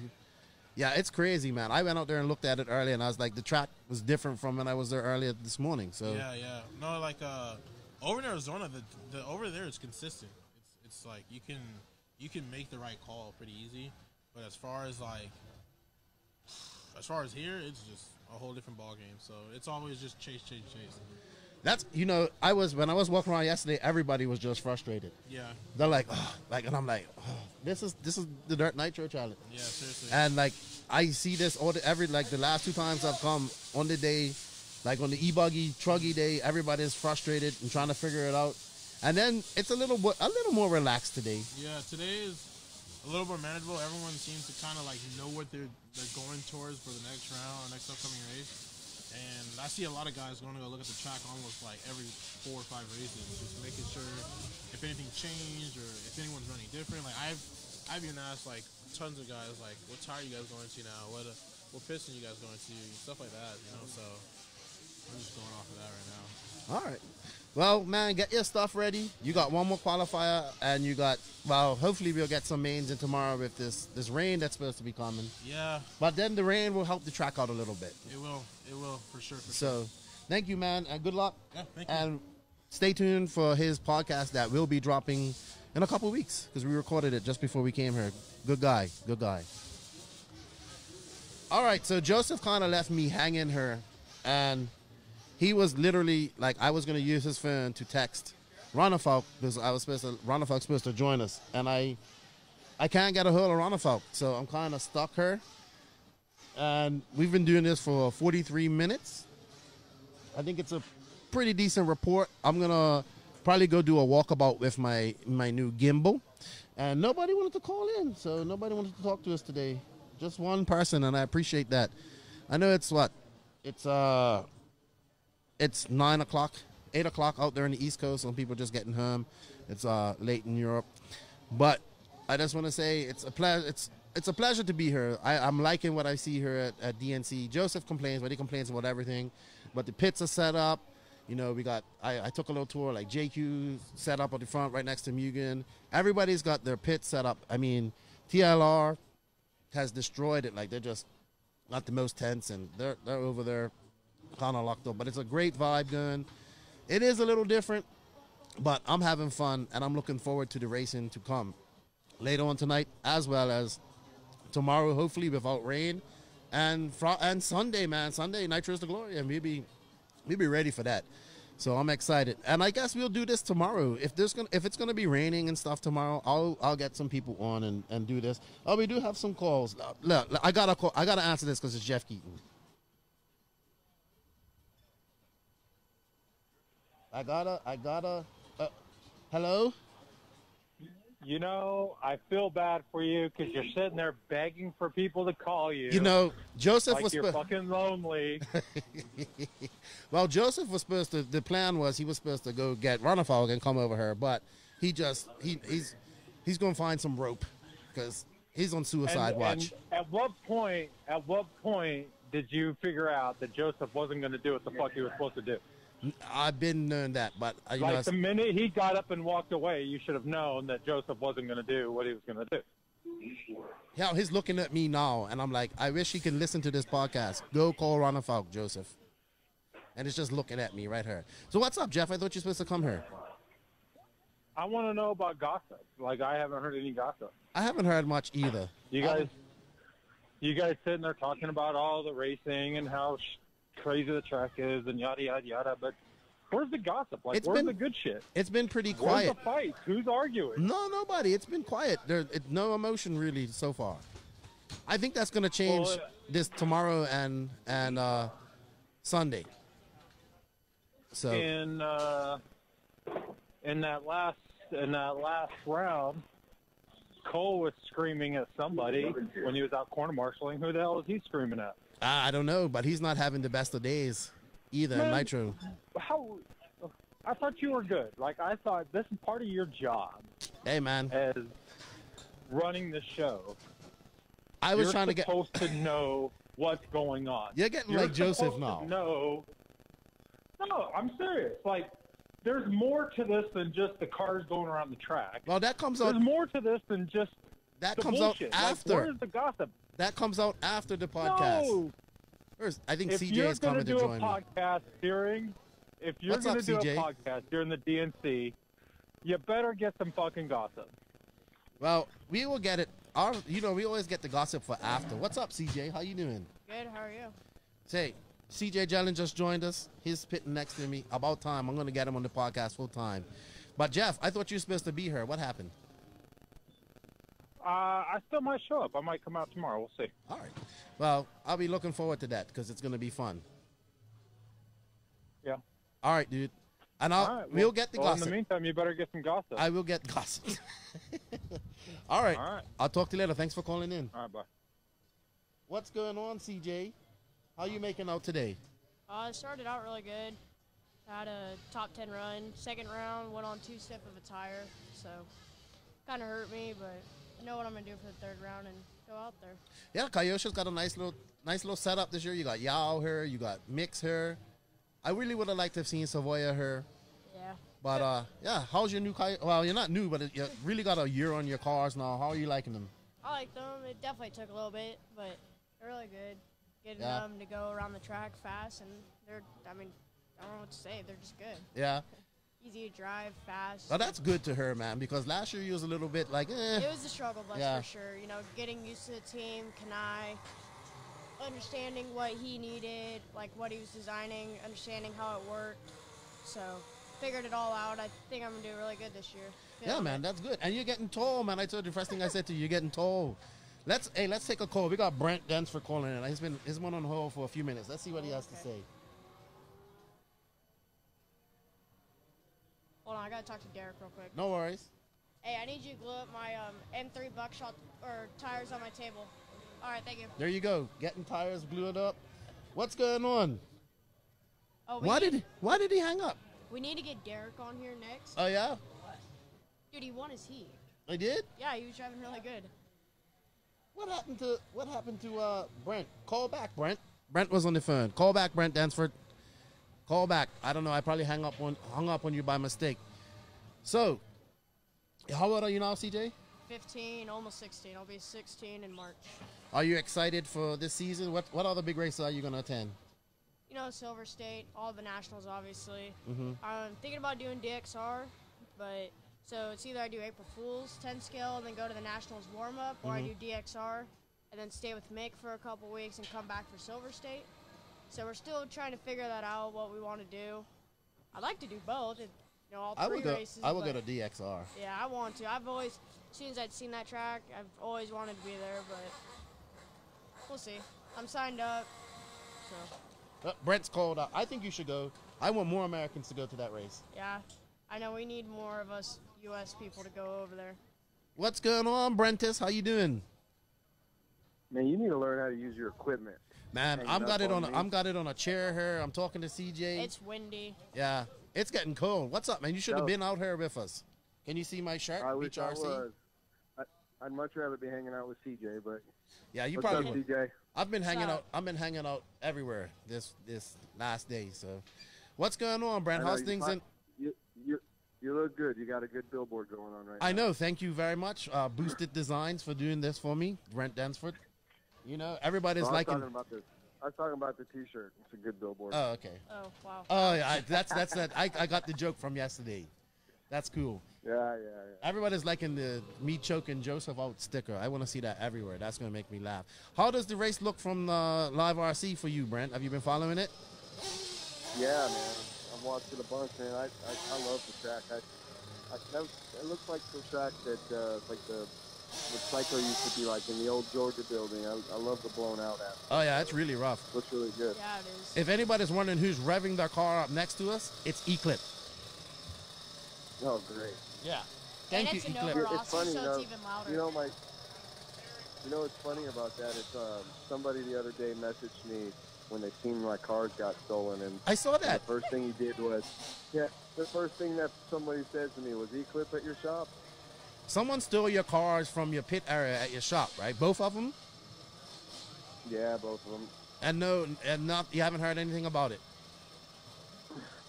Yeah, it's crazy, man. I went out there and looked at it earlier, and I was like, the track was different from when I was there earlier this morning. So Yeah. No, like over in Arizona, the over there is consistent. It's like you can make the right call pretty easy, but as far as here, it's just a whole different ball game. So it's always just chase. that's when I was walking around yesterday, everybody was just frustrated. Yeah. They're like, and I'm like, this is the Dirt Nitro Challenge. Yeah, seriously. And like I see this the last 2 times I've come on the day, like on the e-buggy truggy day, everybody's frustrated and trying to figure it out. And then it's a little more relaxed today. Yeah, today is a little more manageable. Everyone seems to kind of like know what they're going towards for the next round or next upcoming race. And I see a lot of guys going to go look at the track almost like every 4 or 5 races, just making sure if anything changed or if anyone's running different. Like I've even asked like tons of guys like, what tire you guys going to now? What piston you guys going to? Stuff like that, So I'm just going off of that right now. All right. Well, man, get your stuff ready. You got one more qualifier, and hopefully we'll get some mains in tomorrow with this rain that's supposed to be coming. Yeah. But then the rain will help the track out a little bit. It will, for sure. So, thank you, man, and good luck. Yeah, thank you. And stay tuned for his podcast that will be dropping in a couple of weeks, because we recorded it just before we came here. Good guy. All right, so Joseph kind of left me hanging here, and he was literally like, I was going to use his phone to text Ronafalk because Ronafalk's supposed to join us, and I can't get a hold of Ronafalk, so I'm kind of stuck here. And we've been doing this for 43 minutes. I think it's a pretty decent report. I'm gonna probably go do a walkabout with my new gimbal, and nobody wanted to call in, so nobody wanted to talk to us today. Just one person, and I appreciate that. I know it's 9 o'clock, 8 o'clock out there in the East Coast. Some people just getting home. It's late in Europe. But I just want to say it's a pleasure to be here. I'm liking what I see here at DNC. Joseph complains, but he complains about everything. But the pits are set up. I took a little tour, like JQ set up at the front right next to Mugen. Everybody's got their pits set up. I mean, TLR has destroyed it. Like, they're just not the most tense, and they're over there kind of locked up, but it's a great vibe going. It is a little different, but I'm having fun, and I'm looking forward to the racing to come later on tonight, as well as tomorrow, hopefully without rain, and Sunday, man. Sunday, Nitro is the glory, and we'll be ready for that. So I'm excited, and I guess we'll do this tomorrow. If it's gonna be raining and stuff tomorrow, I'll get some people on and do this. Oh, we do have some calls. Look, I gotta answer this because it's Jeff Keaton. I gotta. Hello? I feel bad for you because you're sitting there begging for people to call you. Joseph like was you're fucking lonely. Well, Joseph was supposed to. The plan was he was supposed to go get Ronafalk and come over here, but he's gonna find some rope because he's on suicide watch. And at what point did you figure out that Joseph wasn't going to do what the fuck he was supposed to do? I've been knowing that, but you know, Like the minute he got up and walked away, you should have known that Joseph wasn't going to do what he was going to do. hell, he's looking at me now, and I'm like, I wish he can listen to this podcast. Go call Ron Falk, Joseph. And it's just looking at me right here. So what's up, Jeff? I thought you were supposed to come here. I want to know about gossip. Like, I haven't heard any gossip. I haven't heard much either. You guys sitting there talking about all the racing and how crazy the track is and yada, yada, yada. But where's the gossip? Like, where's the good shit? It's been pretty Where's quiet. the fight? Who's arguing? No, nobody. It's been quiet. No emotion really so far. I think that's going to change this tomorrow and Sunday. So In that last round, Cole was screaming at somebody when he was out corner marshaling. Who the hell was he screaming at? I don't know, but he's not having the best of days either. Man, Nitro. How? I thought you were good. Like, I thought this is part of your job. Hey, man. As running the show. I was You're trying to get. supposed to know what's going on. You're getting You're like Joseph supposed now. to know. No, I'm serious. Like, there's more to this than just the cars going around the track. Well, that comes out. There's more to this than just That the comes bullshit. out after. Like, where's the gossip? That comes out after the podcast. No. First, I think If CJ you're is coming to do join a me. podcast during, if you're What's going up, to do CJ? a podcast during the DNC, you better get some fucking gossip. Well, we will get it. We always get the gossip for after. What's up, CJ? How you doing? Good, how are you? Say, CJ Jalen just joined us. He's sitting next to me. About time. I'm going to get him on the podcast full time. But Jeff, I thought you were supposed to be here. What happened? I still might show up. I might come out tomorrow. We'll see. All right. Well, I'll be looking forward to that because it's going to be fun. Yeah. All right, dude. And All right, we'll get the well, gossip. In the meantime, you better get some gossip. I will get gossip. All right. All right. I'll talk to you later. Thanks for calling in. All right, bye. What's going on, CJ? How you making out today? It started out really good. Had a top 10 run. Second round, went on too stiff of a tire, so kind of hurt me, but I know what I'm going to do for the third round and go out there. Yeah, Kyosha's got a nice little setup this year. You got Yao here, you got Mix here. I really would have liked to have seen Savoya here. Yeah. But, yeah, how's your new car? Well, you're not new, but you really got a year on your cars now. How are you liking them? I like them. It definitely took a little bit, but they're really good. Getting Yeah. them to go around the track fast, and I don't know what to say. They're just good. Yeah. Easy to drive, fast. Well, that's good to her, man, because last year you was a little bit like, It was a struggle bus Yeah. for sure. You know, getting used to the team, Kanai, understanding what he needed, like what he was designing, understanding how it worked. So, figured it all out. I think I'm going to do really good this year. Yeah, Feeling man, it. that's good. And you're getting tall, man. I told you the first thing I said to you, you're getting tall. Let's take a call. We got Brent Dansford calling in. He's been on hold for a few minutes. Let's see what he has to say. Hold on, I gotta talk to Derek real quick. No worries. Hey, I need you to glue up my M3 buckshot or tires on my table. All right, thank you. There you go. Getting tires glued up. What's going on? Oh, Why did he hang up? We need to get Derek on here next. Oh yeah, Dude, he won his heat. I did. Yeah, he was driving really good. What happened to Brent? Call back, Brent. Brent was on the phone. Call back, Brent Dansford. Call back. I don't know. I probably hung up on you by mistake. So, how old are you now, CJ? 15, almost 16. I'll be 16 in March. Are you excited for this season? What other big races are you going to attend? You know, Silver State, all the nationals, obviously. Mhm. I'm thinking about doing DXR, but so it's either I do April Fool's 10 scale and then go to the nationals warm up, or I do Mhm. DXR and then stay with Mick for a couple weeks and come back for Silver State. So we're still trying to figure that out, what we want to do. I'd like to do both, all I three would go. races. I would go but- to DXR. Yeah, I want to. I've always, as soon as I'd seen that track, I've always wanted to be there, but we'll see. I'm signed up, so Brent's called out. I think you should go. I want more Americans to go to that race. yeah. I know we need more of us U.S. people to go over there. What's going on, Brentis? How you doing? Man, you need to learn how to use your equipment. Man, Hanging I'm up got it on. me. I'm got it on a chair here. I'm talking to CJ. It's windy. Yeah, it's getting cold. What's up, man? You should have No. been out here with us. Can you see my shirt? I wish I BHRC? was. I'd much rather be hanging out with CJ, but Yeah, you what's probably up, would. CJ? I've been hanging So- out. I've been hanging out everywhere this last day. So, what's going on, Brent? I know How's you things fi- in? You look good. You got a good billboard going on right now. I know. Thank you very much, Boosted Designs, for doing this for me, Brent Dansford. You know, everybody's No, I was liking. talking about the I was talking about the T-shirt. It's a good billboard. Oh, okay. Oh, wow. Oh, yeah, that's that. I got the joke from yesterday. That's cool. Yeah. Everybody's liking the me choking Joseph out sticker. I want to see that everywhere. That's going to make me laugh. How does the race look from Live RC for you, Brent? Have you been following it? Yeah, man. I've watched it a bunch, man. I love the track. It looks like the track that like the Psycho used to be like in the old Georgia building. I love the blown out aspect. Oh, yeah, it's really rough. Looks really good. Yeah, it is. If anybody's wondering who's revving their car up next to us, it's Eclipse. Oh, great. Yeah. And Thank it's you, a Eclipse. Nova It's Rossi, funny, so you know, it's even louder. You know what's funny about that is somebody the other day messaged me when they seen my cars got stolen, and I saw that. The first thing he did was, the first thing that somebody said to me was, "Eclipse at your shop?" Someone stole your cars from your pit area at your shop, right? Both of them? Yeah, both of them. And you haven't heard anything about it?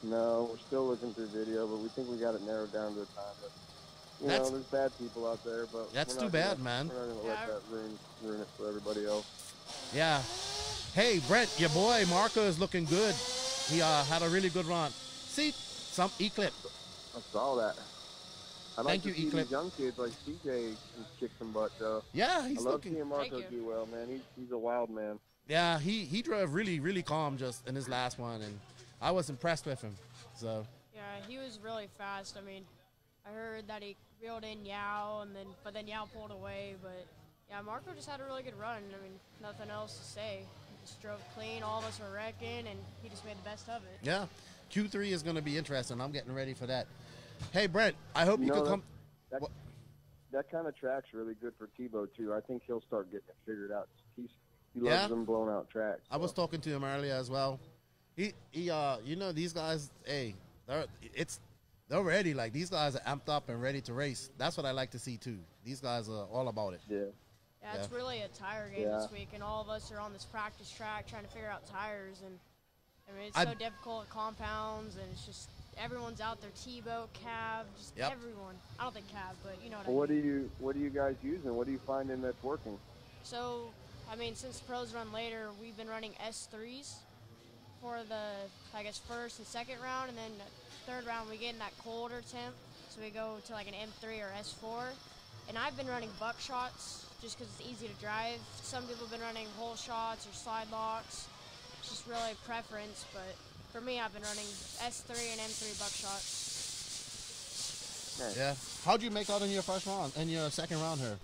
No, we're still looking through video, but we think we got it narrowed down to a time. But you That's- know, there's bad people out there, but That's we're too not bad, gonna- man. We're not gonna let that ruin it for everybody else. Yeah. Hey, Brent, your boy Marco is looking good. He had a really good run. See, some Eclipse. I saw that. I like Thank to you, see Eclipse. these young kids like CJ kick some butt, though. Yeah, he's I love looking- seeing Marco Thank you. do well, man. He's a wild man. Yeah, he drove really, really calm just in his last one, and I was impressed with him. So, Yeah, he was really fast. I mean, I heard that he reeled in Yao, but then Yao pulled away. But yeah, Marco just had a really good run. I mean, nothing else to say. He just drove clean. All of us were wrecking, and he just made the best of it. yeah, Q3 is going to be interesting. I'm getting ready for that. Hey, Brent, I hope you know, can come. That kind of track's really good for Tebow too. I think he'll start getting it figured out. He Yeah? loves them blown out tracks. I was talking to him earlier as well. He you know, these guys, hey, they're ready. Like, these guys are amped up and ready to race. That's what I like to see too. These guys are all about it. Yeah. Yeah, it's really a tire game this week, and all of us are on this practice track trying to figure out tires. And I mean, it's so difficult at compounds, and it's just everyone's out there. Tebow, Cav, just Yep. everyone. I don't think Cav, but you know what Well, I mean. what are you guys using? What are you finding that's working? So, I mean, since pros run later, we've been running S3s for the, I guess, first and second round, and then third round we get in that colder temp, so we go to like an M3 or S4. And I've been running buckshots just because it's easy to drive. Some people have been running hole shots or slide locks. It's just really a preference, but for me, I've been running S3 and M3 buckshots. Yeah. How'd you make out in your first round, in your second round here?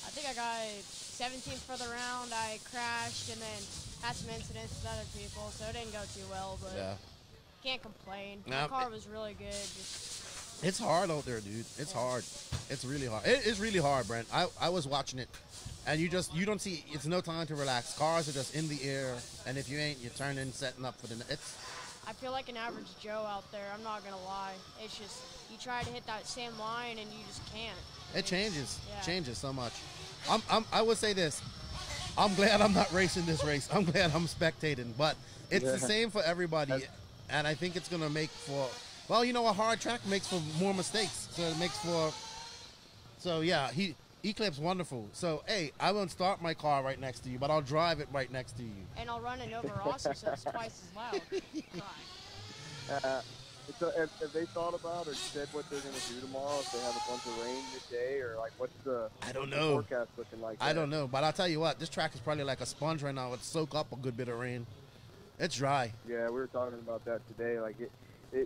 I think I got 17th for the round. I crashed and then had some incidents with other people, so it didn't go too well, but Yeah. can't complain. Nah, My car was really good. Just, It's hard out there, dude. It's hard. It's really hard. It is really hard, Brent. I was watching it, and you don't see. It's no time to relax. Cars are just in the air, and if you ain't, you're turning, setting up for the. It's. I feel like an average Joe out there. I'm not gonna lie. It's just you try to hit that same line and you just can't. It changes. Yeah. Changes so much. I would say this. I'm glad I'm not racing this race. I'm glad I'm spectating, but it's the same for everybody, and I think it's gonna make for. Well, you know, a hard track makes for more mistakes, so it makes for. So yeah, Eclipse wonderful. So hey, I won't start my car right next to you, but I'll drive it right next to you. And I'll run a Nova Rossi, so it's twice as loud. So have they thought about or said what they're going to do tomorrow? If they have a bunch of rain midday, or like what's the I don't the know. forecast looking like? I don't know, but I'll tell you what, this track is probably like a sponge right now. It soak up a good bit of rain. It's dry. Yeah, we were talking about that today. Like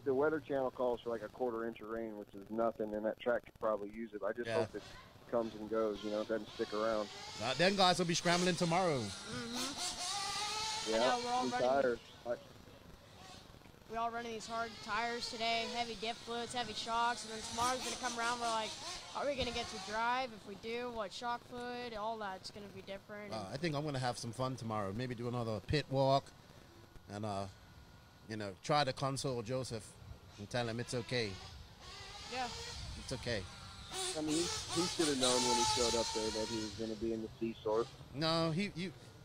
the Weather Channel calls for like a quarter-inch of rain, which is nothing, and that track could probably use it. I just hope it comes and goes. You know, it doesn't stick around. Then guys will be scrambling tomorrow. Yeah, know, we're all new running- tires. We all running these hard tires today, heavy diff fluids, heavy shocks, and then tomorrow's gonna come around. We're like, are we gonna get to drive? If we do, what shock fluid? All that's gonna be different. I think I'm gonna have some fun tomorrow. Maybe do another pit walk, and try to console Joseph and tell him it's okay. Yeah. It's okay. I mean, he should have known when he showed up there that he was going to be in the C source. No,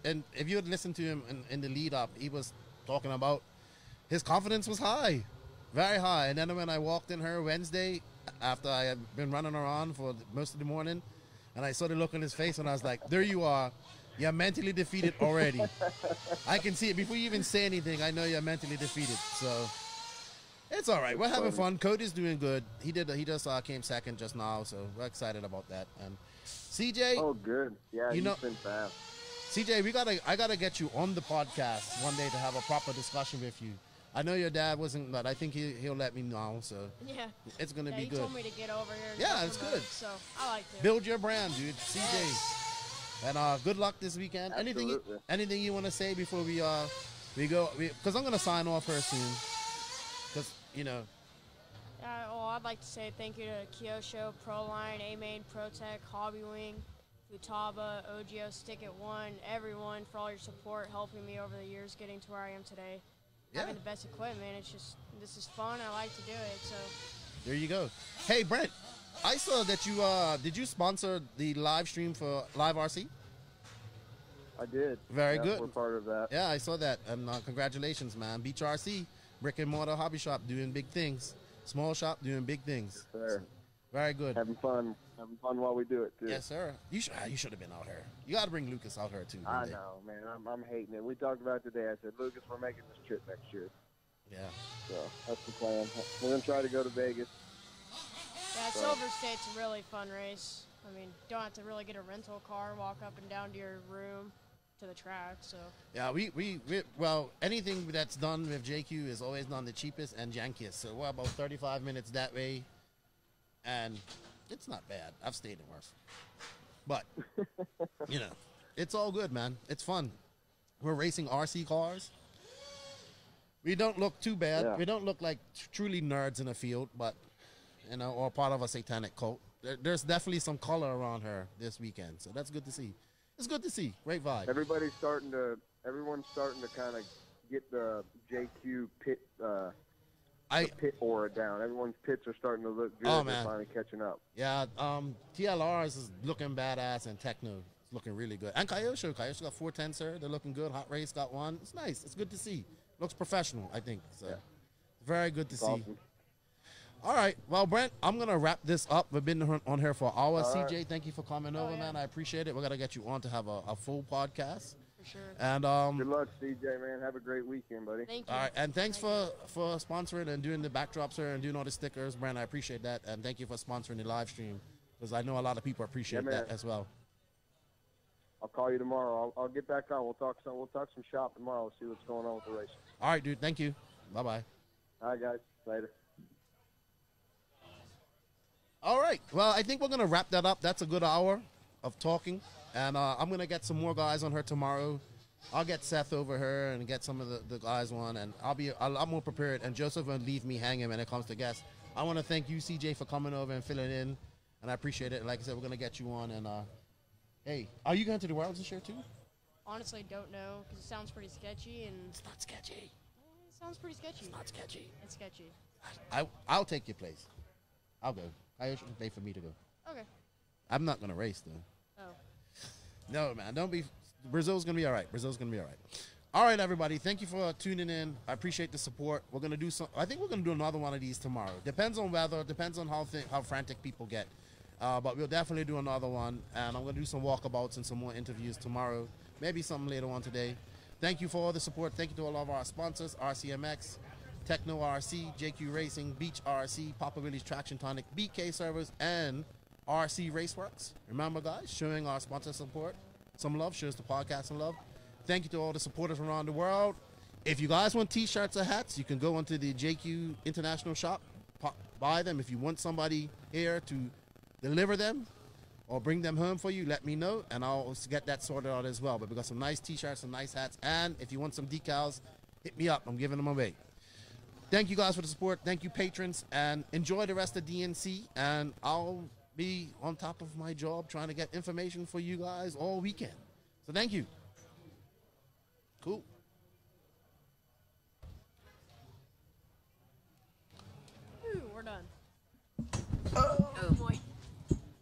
and if you had listened to him in the lead up, he was talking about his confidence was high, very high. And then when I walked in her Wednesday, after I had been running around for most of the morning, and I saw the look on his face, and I was like, there you are. You're mentally defeated already. I can see it. Before you even say anything, I know you're mentally defeated. So it's all right. We're having fun. Cody's doing good. He just came second just now, so we're excited about that. And CJ. Oh, good. Yeah, he's been fast. CJ, I gotta get you on the podcast one day to have a proper discussion with you. I know your dad wasn't, but I think he'll let me know. So yeah, it's gonna be he good. told me to get over here. And yeah, it's good. So I like to build your brand, dude. CJ. And good luck this weekend. Absolutely. Anything you want to say before we go? Because I'm gonna sign off here soon. Because well, I'd like to say thank you to Kyosho, Proline, A-Main, ProTech, Hobbywing, Futaba, OGO, Stick It One, everyone for all your support, helping me over the years getting to where I am today. Yeah. Having the best equipment, this is fun. I like to do it. So there you go. Hey, Brent. I saw that you did you sponsor the live stream for Live RC? I did. Very good. We're part of that. Yeah, I saw that. And congratulations, man. Beach RC, brick and mortar hobby shop doing big things. Small shop doing big things. Yes, sir. Very good. Having fun while we do it too. Yes, sir. You should have been out here. You got to bring Lucas out here too. I know, man. I'm hating it. We talked about it today. I said, Lucas, we're making this trip next year. Yeah. So that's the plan. We're gonna try to go to Vegas. yeah, Silver State's a really fun race. I mean, don't have to really get a rental car, walk up and down to your room to the track. So yeah, well, anything that's done with JQ is always done the cheapest and jankiest. So we're about 35 minutes that way, and it's not bad. I've stayed in worse, but it's all good, man. It's fun. We're racing RC cars. We don't look too bad. Yeah. We don't look like truly nerds in the field, but or part of a satanic cult. There's definitely some color around her this weekend, so that's good to see. It's good to see. Great vibe. Everyone's starting to kind of get the JQ pit pit aura down. Everyone's pits are starting to look good. Oh, They're man. finally catching up. Yeah, TLRs is looking badass, and Techno is looking really good. And Kyosho got 410, sir. They're looking good. Hot Race got one. It's nice. It's good to see. Looks professional, I think. So very good to see. Awesome. All right. Well, Brent, I'm going to wrap this up. We've been on here for hours. All CJ, right. thank you for coming over, man. I appreciate it. We're going to get you on to have a full podcast. for sure. And good luck, CJ, man. Have a great weekend, buddy. Thank you. all right, and thanks for sponsoring and doing the backdrops here and doing all the stickers, Brent. I appreciate that, and thank you for sponsoring the live stream because I know a lot of people appreciate Yeah, man. that as well. I'll call you tomorrow. I'll get back on. We'll talk some shop tomorrow. See what's going on with the race. All right, dude. Thank you. Bye-bye. All right, guys. Later. All right. Well, I think we're going to wrap that up. That's a good hour of talking. And I'm going to get some more guys on her tomorrow. I'll get Seth over her and get some of the guys on. And I'll be a lot more prepared. And Joseph won't leave me hanging when it comes to guests. I want to thank you, CJ, for coming over and filling in. And I appreciate it. And like I said, we're going to get you on. And, hey, are you going to the Worlds this year, too? Honestly, don't know because it sounds pretty sketchy. And it's not sketchy. It sounds pretty sketchy. It's not sketchy. It's sketchy. I'll take your place. I'll go. I should pay for me to go. Okay. I'm not going to race, though. Oh. No, man. Don't be. Brazil's going to be all right. Brazil's going to be all right. All right, everybody. Thank you for tuning in. I appreciate the support. We're going to do some. I think we're going to do another one of these tomorrow. Depends on weather. Depends on how frantic people get. But we'll definitely do another one. And I'm going to do some walkabouts and some more interviews tomorrow. Maybe something later on today. Thank you for all the support. Thank you to all of our sponsors, RCMX, Techno RC, JQ Racing, Beach RC, Papa Willie's Traction Tonic, BK Servers, and RC Raceworks. Remember, guys, showing our sponsor support some love, shows the podcast some love. Thank you to all the supporters around the world. If you guys want t-shirts or hats, you can go onto the JQ International shop, buy them. If you want somebody here to deliver them or bring them home for you, let me know, and I'll get that sorted out as well. But we got some nice t-shirts, some nice hats, and if you want some decals, hit me up. I'm giving them away. Thank you guys for the support. Thank you, patrons, and enjoy the rest of DNC, and I'll be on top of my job trying to get information for you guys all weekend. So thank you. Cool. Ooh, we're done. Oh boy.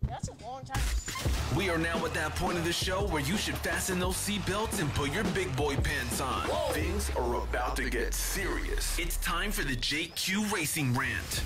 That's a long time. We are now at that point of the show where you should fasten those seatbelts and put your big boy pants on. Things are about to get serious. It's time for the JQ Racing Rant.